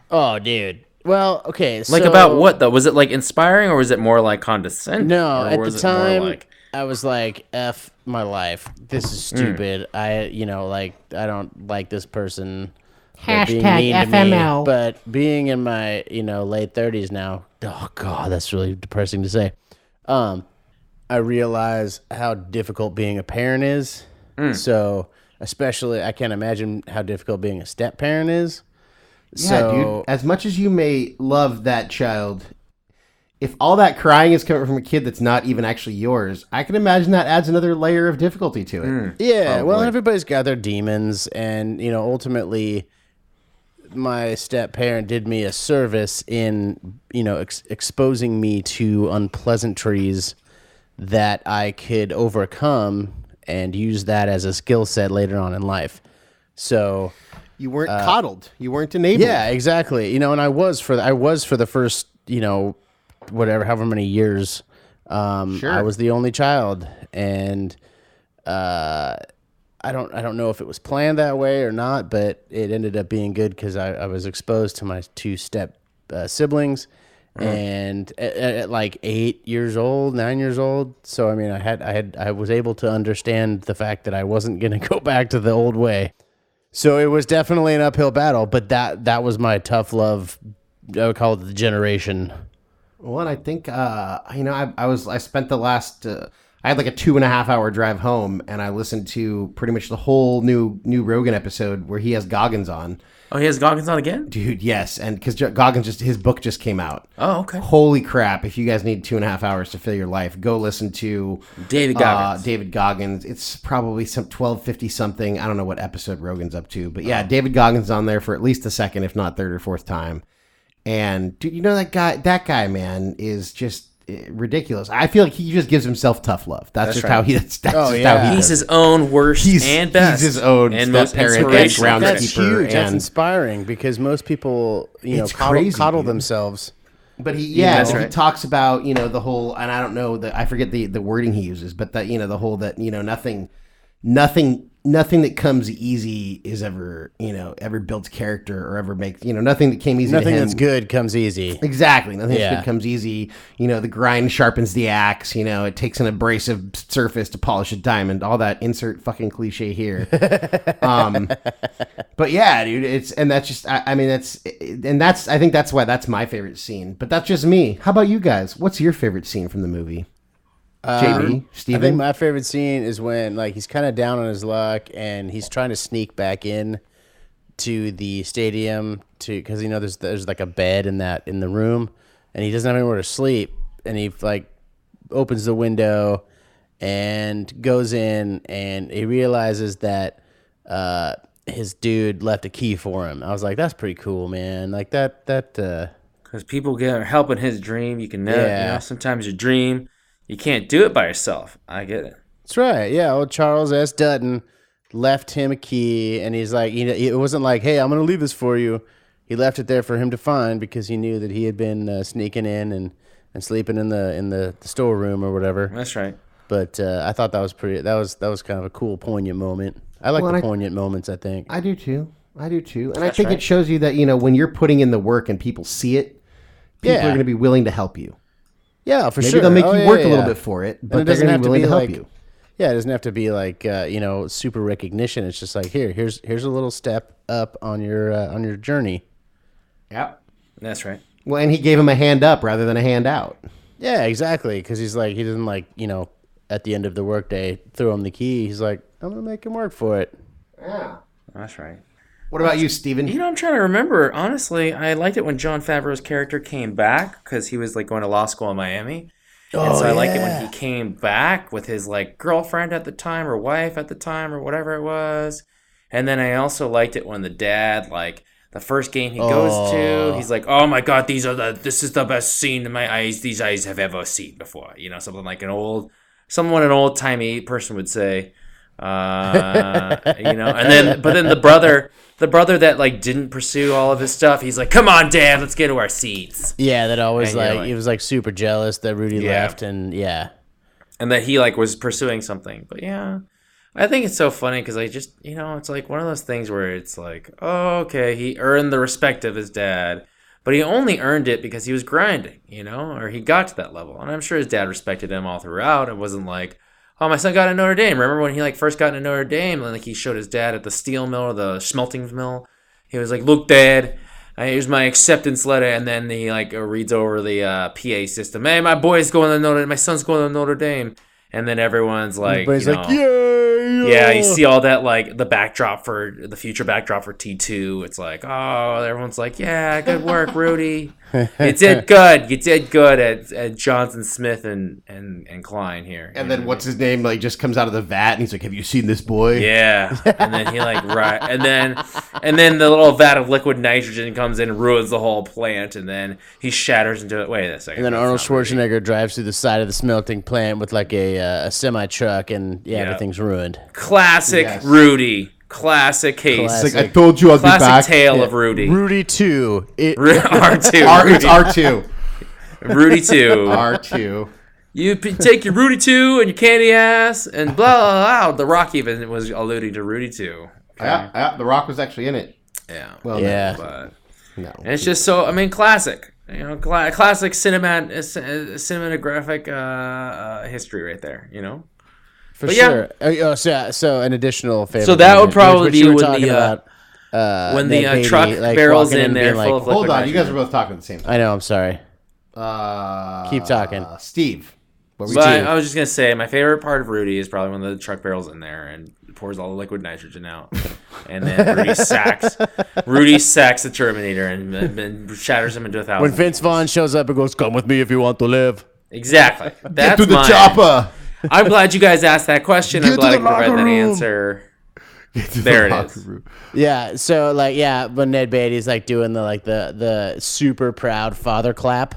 Oh, dude. Well, okay. Like about what though? Was it like inspiring or was it more like condescending? No, or at was the it more time, like... I was like, F my life. This is stupid. I don't like this person. Being mean to FML. me. But being in my, late 30s now, oh, God, that's really depressing to say. I realize how difficult being a parent is. So, especially, I can't imagine how difficult being a step parent is. Yeah, dude. As much as you may love that child, if all that crying is coming from a kid that's not even actually yours, I can imagine that adds another layer of difficulty to it. Yeah, well, everybody's got their demons, and, ultimately, my step parent did me a service in, exposing me to unpleasantries that I could overcome and use that as a skill set later on in life. So you weren't coddled. You weren't enabled. Yeah, exactly. And I was for the first, however many years. Sure. I was the only child, and I don't know if it was planned that way or not, but it ended up being good because I was exposed to my two step siblings, and at like 9 years old. So I mean, I was able to understand the fact that I wasn't gonna go back to the old way. So it was definitely an uphill battle, but that was my tough love. I would call it the generation. Well, and I think I spent the last. I had like a 2.5 hour drive home, and I listened to pretty much the whole new Rogan episode where he has Goggins on. Oh, he has Goggins on again? Dude, yes, and because Goggins his book just came out. Oh, okay. Holy crap! If you guys need 2.5 hours to fill your life, go listen to David Goggins. David Goggins. It's probably some 1250 something. I don't know what episode Rogan's up to, but yeah, David Goggins on there for at least the second, if not third or fourth time. And dude, that guy, man, is just ridiculous. I feel like he just gives himself tough love. That's just right. How he. That's how he. He's his own worst and best. He's his own and most parent, inspirational. That's huge. That's inspiring because most people, coddle themselves. But he talks about the whole, and I don't know I forget the wording he uses, but that the whole that nothing that comes easy is ever builds character or ever makes nothing that came easy. Nothing to him. That's good comes easy. Exactly, nothing that's good comes easy. The grind sharpens the axe. It takes an abrasive surface to polish a diamond. All that insert fucking cliche here. But yeah, dude, I think that's why that's my favorite scene. But that's just me. How about you guys? What's your favorite scene from the movie? JB, Steven? I think my favorite scene is when he's kind of down on his luck and he's trying to sneak back in to the stadium because there's like a bed in the room and he doesn't have anywhere to sleep, and he opens the window and goes in and he realizes that his dude left a key for him. I was like, that's pretty cool, man. Like that because people get help in his dream. You can never, sometimes your dream. You can't do it by yourself. I get it. That's right. Yeah, old Charles S. Dutton left him a key, and he's like, it wasn't like, hey, I'm going to leave this for you. He left it there for him to find because he knew that he had been sneaking in and sleeping in the storeroom or whatever. That's right. But I thought that was that was kind of a cool, poignant moment. I like the poignant moments, I think. I do too. And I think it shows you that, when you're putting in the work and people see it, people are going to be willing to help you. Yeah, for Maybe sure. they'll make you work a little bit for it, but they're going to be willing to help you. Yeah, it doesn't have to be like super recognition. It's just like here's a little step up on your journey. Yeah, that's right. Well, and he gave him a hand up rather than a hand out. Yeah, exactly. Because he doesn't at the end of the workday throw him the key. He's like, I'm gonna make him work for it. Yeah, that's right. What about you, Steven? I'm trying to remember. Honestly, I liked it when Jon Favreau's character came back because he was going to law school in Miami. And so I liked it when he came back with his girlfriend at the time or wife at the time or whatever it was. And then I also liked it when the dad, the first game he goes to, he's like, oh my God, this is the best scene in my eyes these eyes have ever seen before. Something like an old someone an old timey person would say. And then the brother that like didn't pursue all of his stuff, he's like, come on, Dad, let's get to our seats. Yeah, that always And he was like super jealous that Rudy left, and and that he like was pursuing something. But yeah, I think it's so funny because I just, it's like one of those things where it's like, oh, okay, he earned the respect of his dad, but he only earned it because he was grinding, or he got to that level. And I'm sure his dad respected him all throughout. It wasn't like, oh, my son got into Notre Dame. Remember when he like first got into Notre Dame and like he showed his dad at the steel mill or the smelting mill? He was like, look, Dad, here's my acceptance letter. And then he like reads over the PA system. Hey, my son's going to Notre Dame. And then everyone's like, everybody's like, yay! Yeah, you see all that, like, the future backdrop for T2. It's like, oh, everyone's like, yeah, good work, Rudy. You did good. You did good at Johnson, Smith, and Klein here. And then what's his name? Like, just comes out of the vat, and he's like, have you seen this boy? Yeah. And then he, like, and then the little vat of liquid nitrogen comes in and ruins the whole plant, and then he shatters into it. Wait a second. And then Arnold Schwarzenegger drives through the side of the smelting plant with, like, a semi-truck, and, everything's ruined. Classic Rudy. Classic case. It's like, I told you I'll be back. Classic tale of Rudy. Rudy 2. R2. It's R2. Rudy 2. R2. You take your Rudy 2 and your candy ass and blah, blah, blah. The Rock even was alluding to Rudy 2. Okay? Yeah, The Rock was actually in it. Yeah. Well, yeah. No. And it's just so, classic. Classic cinematographic history right there, For but sure. So an additional favorite. So that would moment, probably which be you were when talking about, when Ned the Beatty, truck like, barrels walking in and there being full like, of liquid Hold on, you guys nitrogen. are both talking at the same time. I know, I'm sorry. Keep talking. Steve. What were you But saying? I was just going to say, my favorite part of Rudy is probably when the truck barrel's in there and pours all the liquid nitrogen out. And then Rudy sacks the Terminator and shatters him into 1,000. When Vince Vaughn shows up and goes, come with me if you want to live. Exactly. That's Get to the mine. chopper. I'm glad you guys asked that question. I'm Get to glad I the could provide locker that room. answer. There it is. Yeah, so when Ned Beatty's like doing the super proud father clap.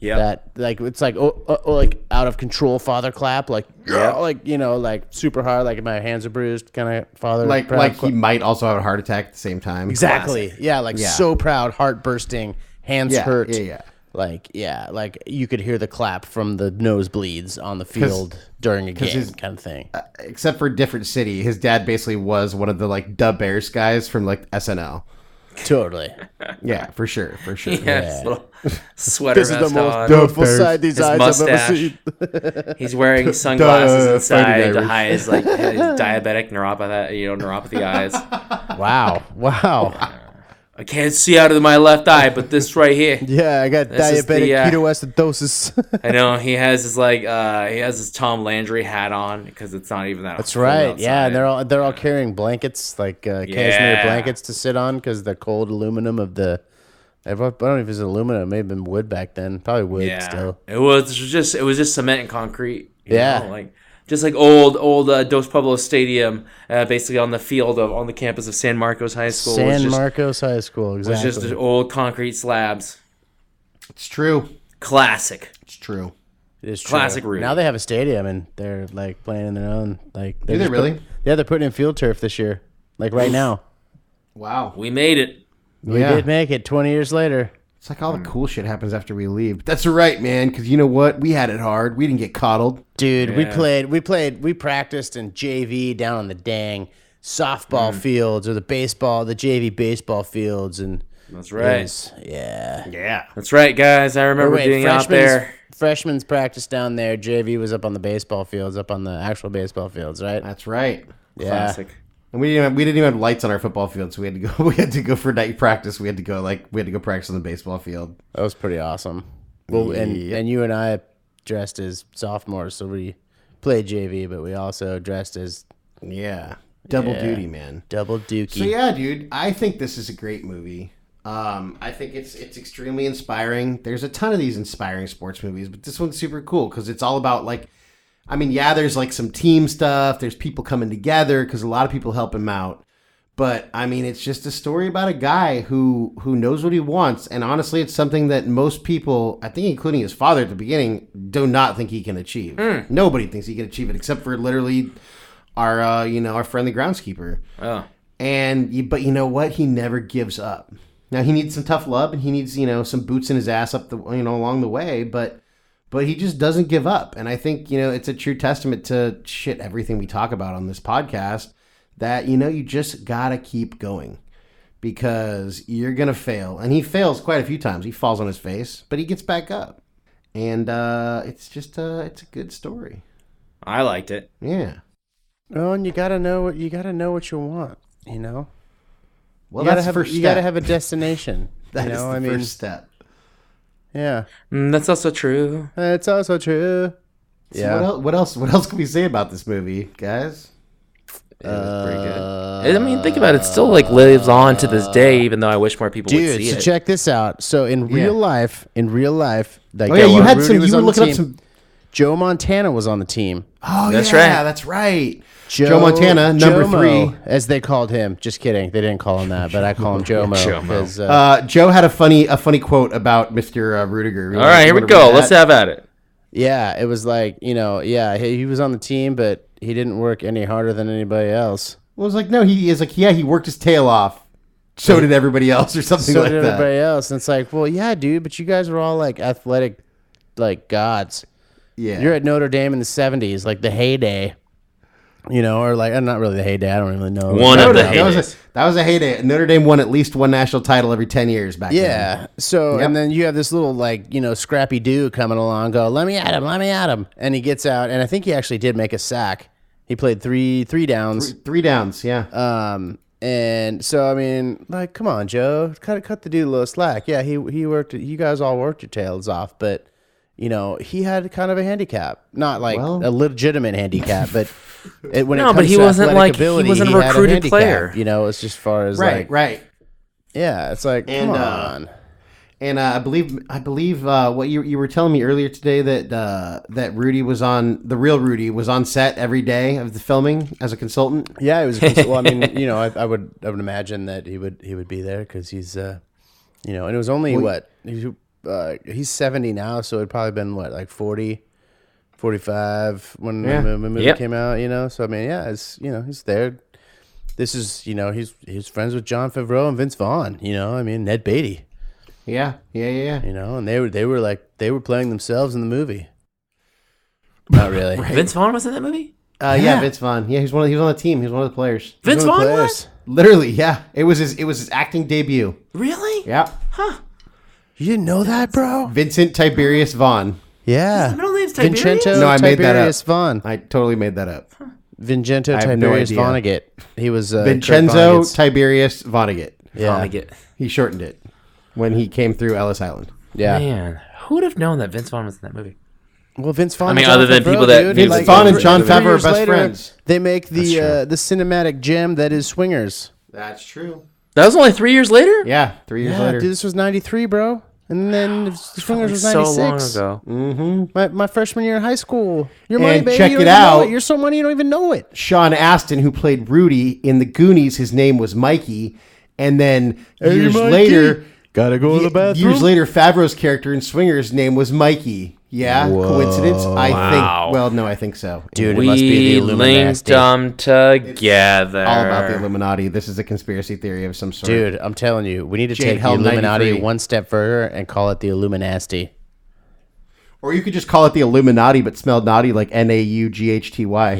Yep. That it's like like out of control father clap, like like super hard, like my hands are bruised kind of father Like proud he might also have a heart attack at the same time. exactly. Classic. Yeah, like so proud, heart bursting, hands hurt. Yeah. Like you could hear the clap from the nosebleeds on the field during a game, kind of thing. Except for a different city, his dad basically was one of the like Da Bears guys from like SNL. Totally. Yeah, for sure. Yes, little sweater This is vest the most on. beautiful sight these His eyes mustache. have ever seen. He's wearing sunglasses inside Fighting to Irish. hide his like his diabetic neuropathy eyes. Wow. I can't see out of my left eye, but this right here. Yeah, I got This is diabetic the, ketoacidosis. I know he has his his Tom Landry hat on because it's not even that. That's cold right. outside. Yeah, and they're all carrying blankets, like cashmere blankets to sit on because the cold aluminum of the. I don't know if it's aluminum. It may have been wood back then. Probably wood still. It was just cement and concrete. You Yeah. know, just like old Dos Pueblos Stadium, basically on the campus of San Marcos High School. San Marcos High School, It was exactly. just old concrete slabs. It's true. Classic. It's true. It is true. Classic Rudy. Now they have a stadium and they're like playing in their own. Like, Do they really? Yeah, they're putting in field turf this year. Like right now. Wow. We made it. We did make it 20 years later. It's like all the cool shit happens after we leave. But that's all right, man, because you know what? We had it hard. We didn't get coddled. Dude, we practiced in JV down on the dang softball fields or the JV baseball fields. And That's right. Yeah. That's right, guys. I remember being out there. Freshmen's practice down there. JV was up on the baseball fields, up on the actual baseball fields, right? That's right. Yeah. Classic. And we didn't even have lights on our football field, so we had to go for night practice. We had to go practice on the baseball field. That was pretty awesome. Well, and you and I dressed as sophomores, so we played JV, but we also dressed as Double duty, man. double dookie. So yeah, dude, I think this is a great movie. I think it's extremely inspiring. There's a ton of these inspiring sports movies, but this one's super cool because it's all about there's like some team stuff. There's people coming together because a lot of people help him out. But I mean, it's just a story about a guy who knows what he wants, and honestly, it's something that most people, I think, including his father at the beginning, do not think he can achieve. Nobody thinks he can achieve it, except for literally our our friendly groundskeeper. Oh. But you know what? He never gives up. Now he needs some tough love, and he needs some boots in his ass up the along the way, but he just doesn't give up. And I think it's a true testament to everything we talk about on this podcast. That, you just gotta keep going because you're gonna fail. And he fails quite a few times. He falls on his face, but he gets back up. And it's just it's a good story. I liked it. Yeah. Oh, and you gotta know what you want. Well, that's the first step. You gotta have a destination. That is the first step. Yeah. That's also true. It's also true. So Yeah. What else can we say about this movie, guys? It was pretty good. I mean, think about it. It still lives on to this day, even though I wish more people would see it. Dude, so check this out. So in real life, like, you had Rudy was you were on the looking up team. some. Joe Montana was on the team. Oh, That's yeah, right. that's right. Joe Montana, number Jomo, 3, as they called him. Just kidding, they didn't call him that, but I call him Jomo. Joe had a funny quote about Mr. Ruettiger. All right, here we go. Let's have at it. Yeah, it was like he was on the team, but he didn't work any harder than anybody else. Well, it was like, no, he worked his tail off. So did everybody else, or something So like did that. everybody else, and it's like, well, yeah, dude, but you guys were all like athletic, like gods. Yeah, You're at Notre Dame in the '70s, like the heyday, or like not really the heyday. I don't really know. One of the heydays. That was a heyday. Notre Dame won at least one national title every 10 years back then. Yeah. So and then you have this little scrappy dude coming along, go, let me at him, and he gets out, and I think he actually did make a sack. He played three downs. Three downs, yeah. And so I mean, like, come on, Joe, cut the dude a little slack. Yeah, he worked. You guys all worked your tails off, but he had kind of a handicap, not like a legitimate handicap, but when it comes but he to wasn't athletic like he ability, wasn't a had recruited handicap, player. It's just as far as right. Yeah, it's like, come on. And I believe what you were telling me earlier today that Rudy was on the Real Rudy was on set every day of the filming as a consultant. Yeah, it was. Well, I mean, I would imagine that he would be there because he's and it was only he's 70 now, so it'd probably been like 40, 45 when the movie came out. So I mean, yeah, it's he's there. This is he's friends with Jon Favreau and Vince Vaughn. I mean, Ned Beatty. Yeah. And they were playing themselves in the movie. Not really. Vince Vaughn was in that movie? Yeah, Vince Vaughn. Yeah, he was on the team. He was one of the players. Vince Vaughn was? Literally, yeah. It was his acting debut. Really? Yeah. Huh. You didn't know that, bro? Vincent Tiberius Vaughn. Yeah. His middle name's Tiberius? Vincento No, I made that up. Tiberius Vaughn. I totally made that up. Vincento I have no Tiberius idea. Vonnegut. He was Vincenzo Vonnegutt's- Tiberius Vonnegut. Yeah. Vonnegut. He shortened it when he came through Ellis Island. Yeah. Man, who would have known that Vince Vaughn was in that movie? Well, Vince Vaughn. I mean, and Jon other than Favreau, people that dude, Vince like, Vaughn and 3 Jon Favreau are years best later, friends. They make the cinematic gem that is Swingers. That's true. That was only 3 years later? Yeah, 3 years later. Dude, this was '93, bro. And then Swingers was so '96. long ago. My freshman year in high school. Your And money, baby. check you it don't even know out. You're so money, you don't even know it. Sean Astin, who played Rudy in the Goonies, his name was Mikey. And then years Mikey. later, Gotta go to the bathroom. years later, Favreau's character in Swingers' name was Mikey. Yeah, coincidence? I think. Well, no, I think so. Dude, it must be the We Illuminati. linked them together. All about the Illuminati. This is a conspiracy theory of some sort. Dude, I'm telling you, we need to Jade take the Hell Illuminati 93. one step further and call it the Illuminati. Or you could just call it the Illuminati, but spelled naughty like Naughty.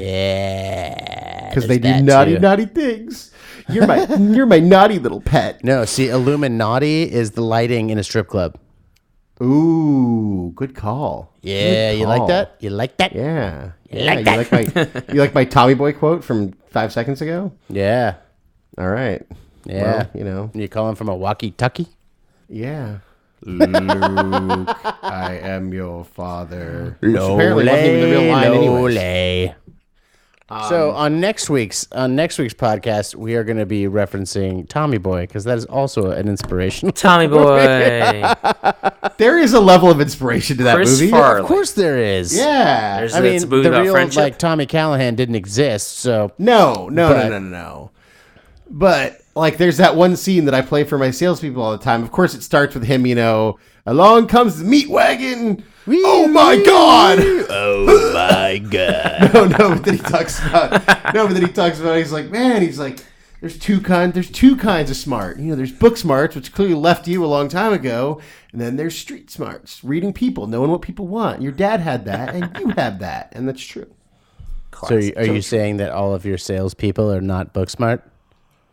Yeah. Because they do there's that naughty, too. naughty things. You're my naughty little pet. No, see, Illuminati is the lighting in a strip club. Ooh, good call. Yeah, Good you like call. that? You like that? Yeah. like You like my Tommy Boy quote from 5 seconds ago? Yeah. All right. Yeah. Well, You call him from a walkie-talkie? Yeah. Luke, I am your father. Which apparently wasn't even the real line anyways. So on next week's podcast, we are going to be referencing Tommy Boy because that is also an inspiration. Tommy Boy. There is a level of inspiration to that Chris movie. Farley. Of course there is. Yeah. There's I mean, it's a movie the about real friendship. Tommy Callahan didn't exist, so No. But like, there's that one scene that I play for my salespeople all the time. Of course, it starts with him, along comes the meat wagon. Oh my God! Oh my God! No, but then he talks about. He's like, there's two kinds of smart. There's book smarts, which clearly left you a long time ago, and then there's street smarts, reading people, knowing what people want. Your dad had that, and you have that, and that's true. So are you saying that all of your salespeople are not book smart?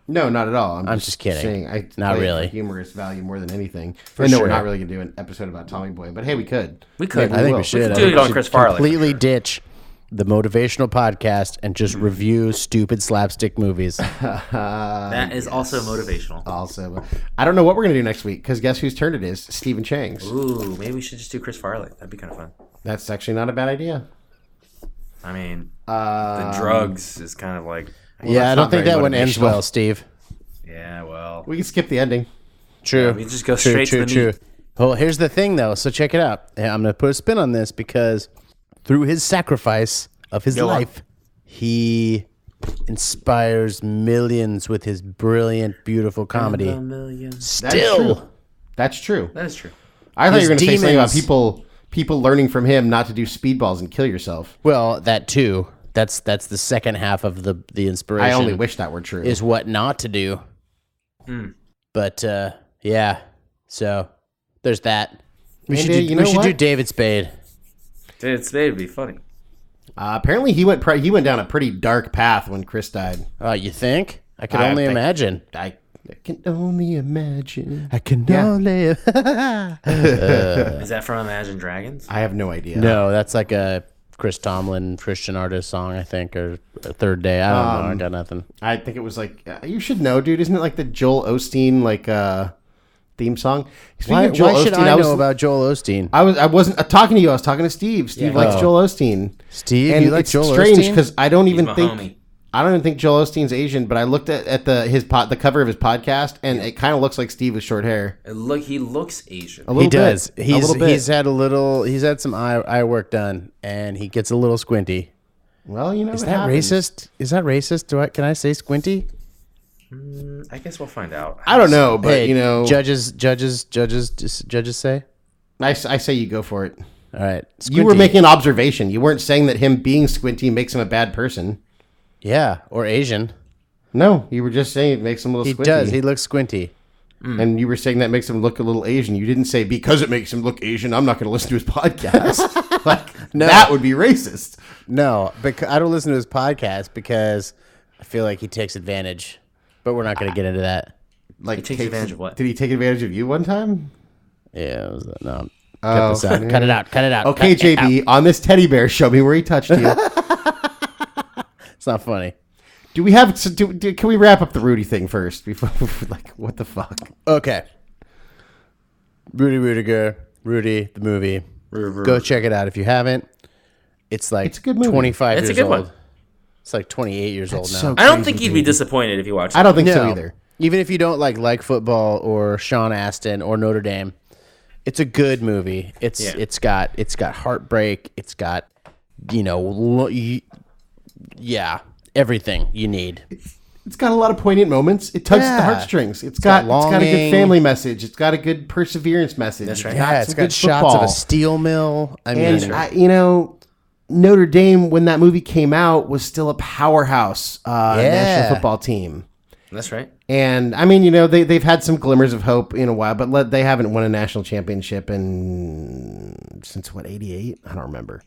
No, not at all. I'm just kidding. Saying Not play it really. for humorous value more than anything. For I know sure. we're not really gonna do an episode about Tommy Boy, but hey, we could. We could. I think will. we should. could I do think it we on should Chris Farley. completely ditch the motivational podcast and just review stupid slapstick movies. That is also motivational. Also, I don't know what we're gonna do next week because guess whose turn it is? Stephen Chang's. Ooh, maybe we should just do Chris Farley. That'd be kind of fun. That's actually not a bad idea. I mean, the drugs is kind of like... Yeah, I don't think that one ends motivational. well, Steve. Yeah, well... We can skip the ending. True. Yeah, we just go straight to the meat. Well, here's the thing, though. So check it out. I'm going to put a spin on this because through his sacrifice of his life, he inspires millions with his brilliant, beautiful comedy. Still. That's true. That is true. I thought you were going to say something about demons. people learning from him not to do speedballs and kill yourself. Well, that too. That's the second half of the inspiration. I only wish that were true. Is what not to do. But yeah. So there's that. We And, should do David Spade. Dude, today would be funny. Apparently, he went down a pretty dark path when Chris died. You think? I can only imagine. I can only imagine. I can Yeah. only. Is that from Imagine Dragons? I have no idea. No, that's like a Chris Tomlin Christian artist song, I think, or a Third Day. I don't know. I got nothing. I think it was like you should know, dude. Isn't it like the Joel Osteen theme song? Speaking Why of Joel should Osteen, I know about Joel Osteen? I wasn't talking to you. I was talking to Steve. Steve likes Joel Osteen. Steve, And you like it's Joel strange Osteen? because I don't even my think homie. Joel Osteen's Asian. But I looked at the cover of his podcast, and it kind of looks like Steve with short hair. He looks Asian. A little He does. bit. A little bit. He's had some eye work done, and he gets a little squinty. Well, Is that racist? Is that racist? Can I say squinty? I guess we'll find out. I don't know, but Hey, judges say. I say you go for it. All right, You were squinty. making an observation. You weren't saying that him being squinty makes him a bad person. Yeah, or Asian. No, you were just saying it makes him a little He squinty. does. He looks squinty. And you were saying that makes him look a little Asian. You didn't say because it makes him look Asian, I'm not going to listen to his podcast. That would be racist. No, because I don't listen to his podcast because I feel like he takes advantage. But we're not going to get into that. Like He takes advantage of what? Did he take advantage of you one time? Yeah, no. Oh, Cut this out. Cut it out. Cut it out. Okay, Cut it JB, on this teddy bear, show me where he touched you. out. It's not funny. Do we have? Can we wrap up the Rudy thing first? Before, what the fuck? Okay. Ruettiger, Rudy, the movie. Go check it out if you haven't. It's like It's a good movie. 25 It's a years good old. one. It's like 28 years old now. so I don't crazy, think you'd be dude. disappointed if you watched it. I don't think so No. either. Even if you don't like football or Sean Astin or Notre Dame, it's a good movie. It's got heartbreak. It's got everything you need. It's got a lot of poignant moments. It tugs at the Yeah. heartstrings. It's got a good longing. family message. It's got a good perseverance message. That's right. Yeah, it's some got good shots football. of a steel mill. I mean, And Notre Dame, when that movie came out, was still a powerhouse national football team. That's right. And I mean, they've had some glimmers of hope in a while, but they haven't won a national championship since what, 88? I don't remember.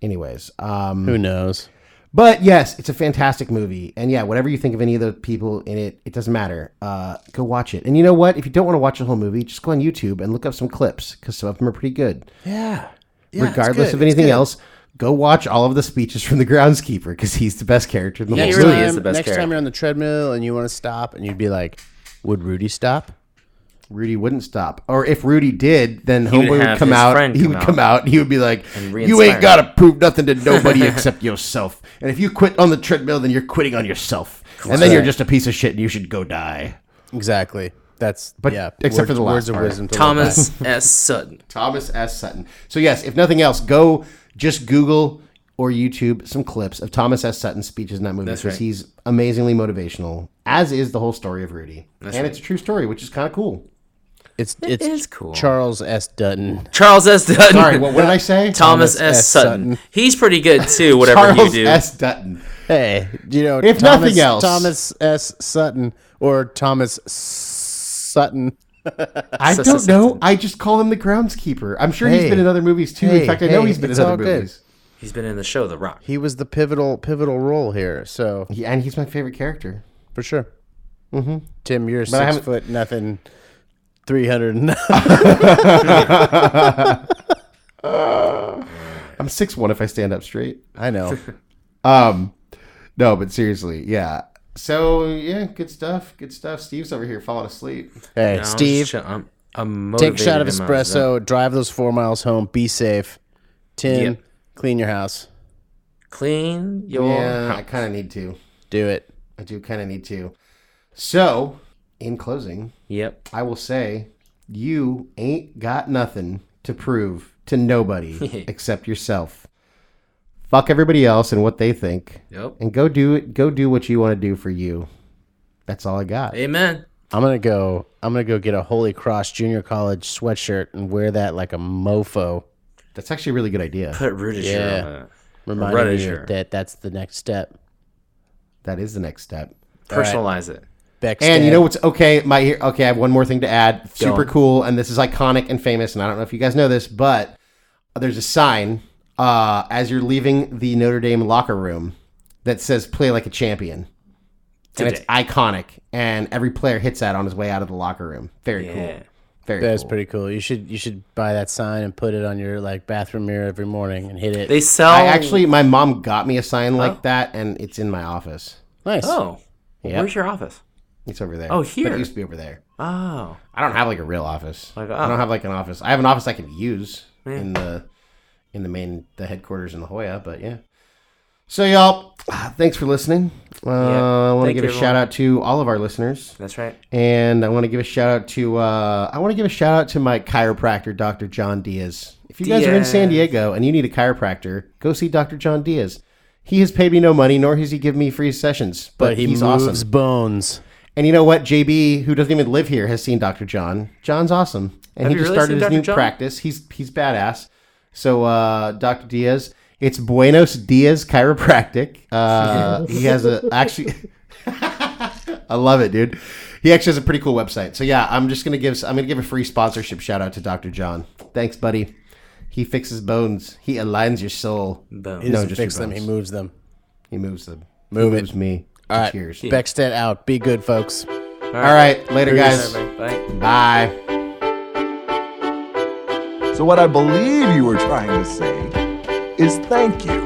Anyways, who knows? but yes, it's a fantastic movie. And yeah, whatever you think of any of the people in it, it doesn't matter. Go watch it. And you know what? If you don't want to watch the whole movie, just go on YouTube and look up some clips because some of them are pretty good. Yeah. Regardless of anything else, go watch all of the speeches from the groundskeeper because he's the best character in the Yeah, whole he story. really is the best Next character. time you're on the treadmill and you want to stop and you'd be like, would Rudy stop? Rudy wouldn't stop. Or if Rudy did, then He would Homeboy would have come his out. friend He come would out. come out. And he would be like, And you re-inspire ain't got to prove nothing to nobody except yourself. And if you quit on the treadmill, then you're quitting on yourself. And then you're just a piece of shit and you should go die. Exactly. That's, But except for the last words of part. wisdom. to live Thomas S. Sutton. Thomas S. Sutton. So yes, if nothing else, go just Google or YouTube some clips of Thomas S. Sutton's speeches in that movie, That's because right. he's amazingly motivational, as is the whole story of Rudy. That's and right. it's a true story, which is kind of cool. It's is cool. Charles S. Dutton. Charles S. Dutton. Sorry, what did I say? Thomas S. Sutton. He's pretty good too, whatever Charles you do. S. Dutton. Hey, If nothing else. Thomas S. Sutton or Thomas Sutton. I don't know. I just call him the groundskeeper. I'm sure he's been in other movies too. In fact, I know he's been in other movies. He's been in the show The Rock. He was the pivotal role here. So And he's my favorite character. for sure. Mm-hmm. Tim, you're But I 6 foot nothing, 300. I'm 6'1" if I stand up straight. I know. No, but seriously, yeah. So yeah, good stuff. Good stuff. Steve's over here falling asleep. Hey, No, Steve, I'm take a shot of motivated him out espresso. Drive those 4 miles home. Be safe. Tim, Yep. clean your house. Clean your Yeah, I house. kind of need to. Do it. I do kind of need to. So, in closing, Yep. I will say you ain't got nothing to prove to nobody except yourself. Fuck everybody else and what they think. Yep. And go do it. Go do what you want to do for you. That's all I got. Amen. I'm gonna go get a Holy Cross Junior College sweatshirt and wear that like a mofo. That's actually a really good idea. Put Ruettiger Yeah. on it. Reminding me Ruettiger. that that's the next step. That is the next step. Personalize it. Beck's And you dad. know what's okay? I have one more thing to add. Super on. cool, and this is iconic and famous. And I don't know if you guys know this, but there's a sign as you're leaving the Notre Dame locker room that says "Play like a champion," and it's Today. iconic. And every player hits that on his way out of the locker room. Very Yeah. cool. Very That's cool. pretty cool. You should buy that sign and put it on your like bathroom mirror every morning and hit it. They sell. My mom got me a sign like that, and it's in my office. Nice. Oh. Well, Yep. Where's your office? It's over there. Oh, But here. it used to be over there. Oh. I don't have like a real office. Like, I oh. don't have like an office. I have an office I can use Yeah. in the headquarters in La Jolla, but yeah. So y'all, thanks for listening. I want to Thank give you, a shout everyone. out to all of our listeners, That's right. and I want to give a shout out to my chiropractor, Dr. John Diaz. If you guys are in San Diaz. Diego and you need a chiropractor, go see Dr. John Diaz. He has paid me no money, nor has he given me free sessions, but he he's moves awesome. bones. And you know what? JB, who doesn't even live here, has seen Dr. John. John's awesome. And Have he you just really started seen his Dr. new John? practice. He's badass. So, Dr. Diaz, it's Buenos Diaz Chiropractic. He has actually, I love it, dude. He actually has a pretty cool website. So yeah, I'm going to give a free sponsorship shout out to Dr. John. Thanks, buddy. He fixes bones. He aligns your soul. Boom. He No, doesn't just your fix them. He bones. moves them. He moves them. Move he it. moves me. All right. Cheers. Beckstead out. Be good, folks. All right. Later, guys. Bye. Bye. So, what I believe you were trying to say is thank you.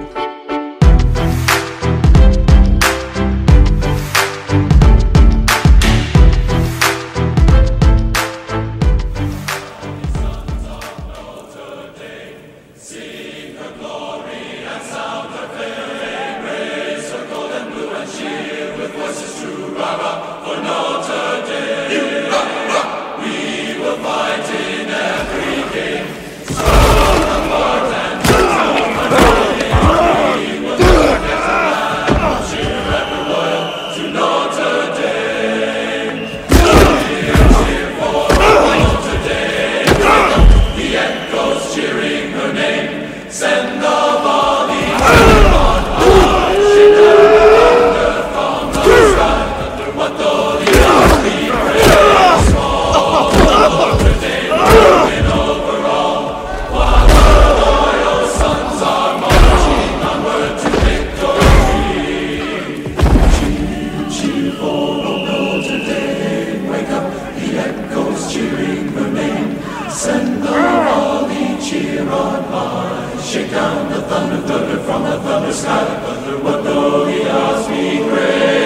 Shake down the thunder from the thunder sky. Thunder, what though he ask me grace?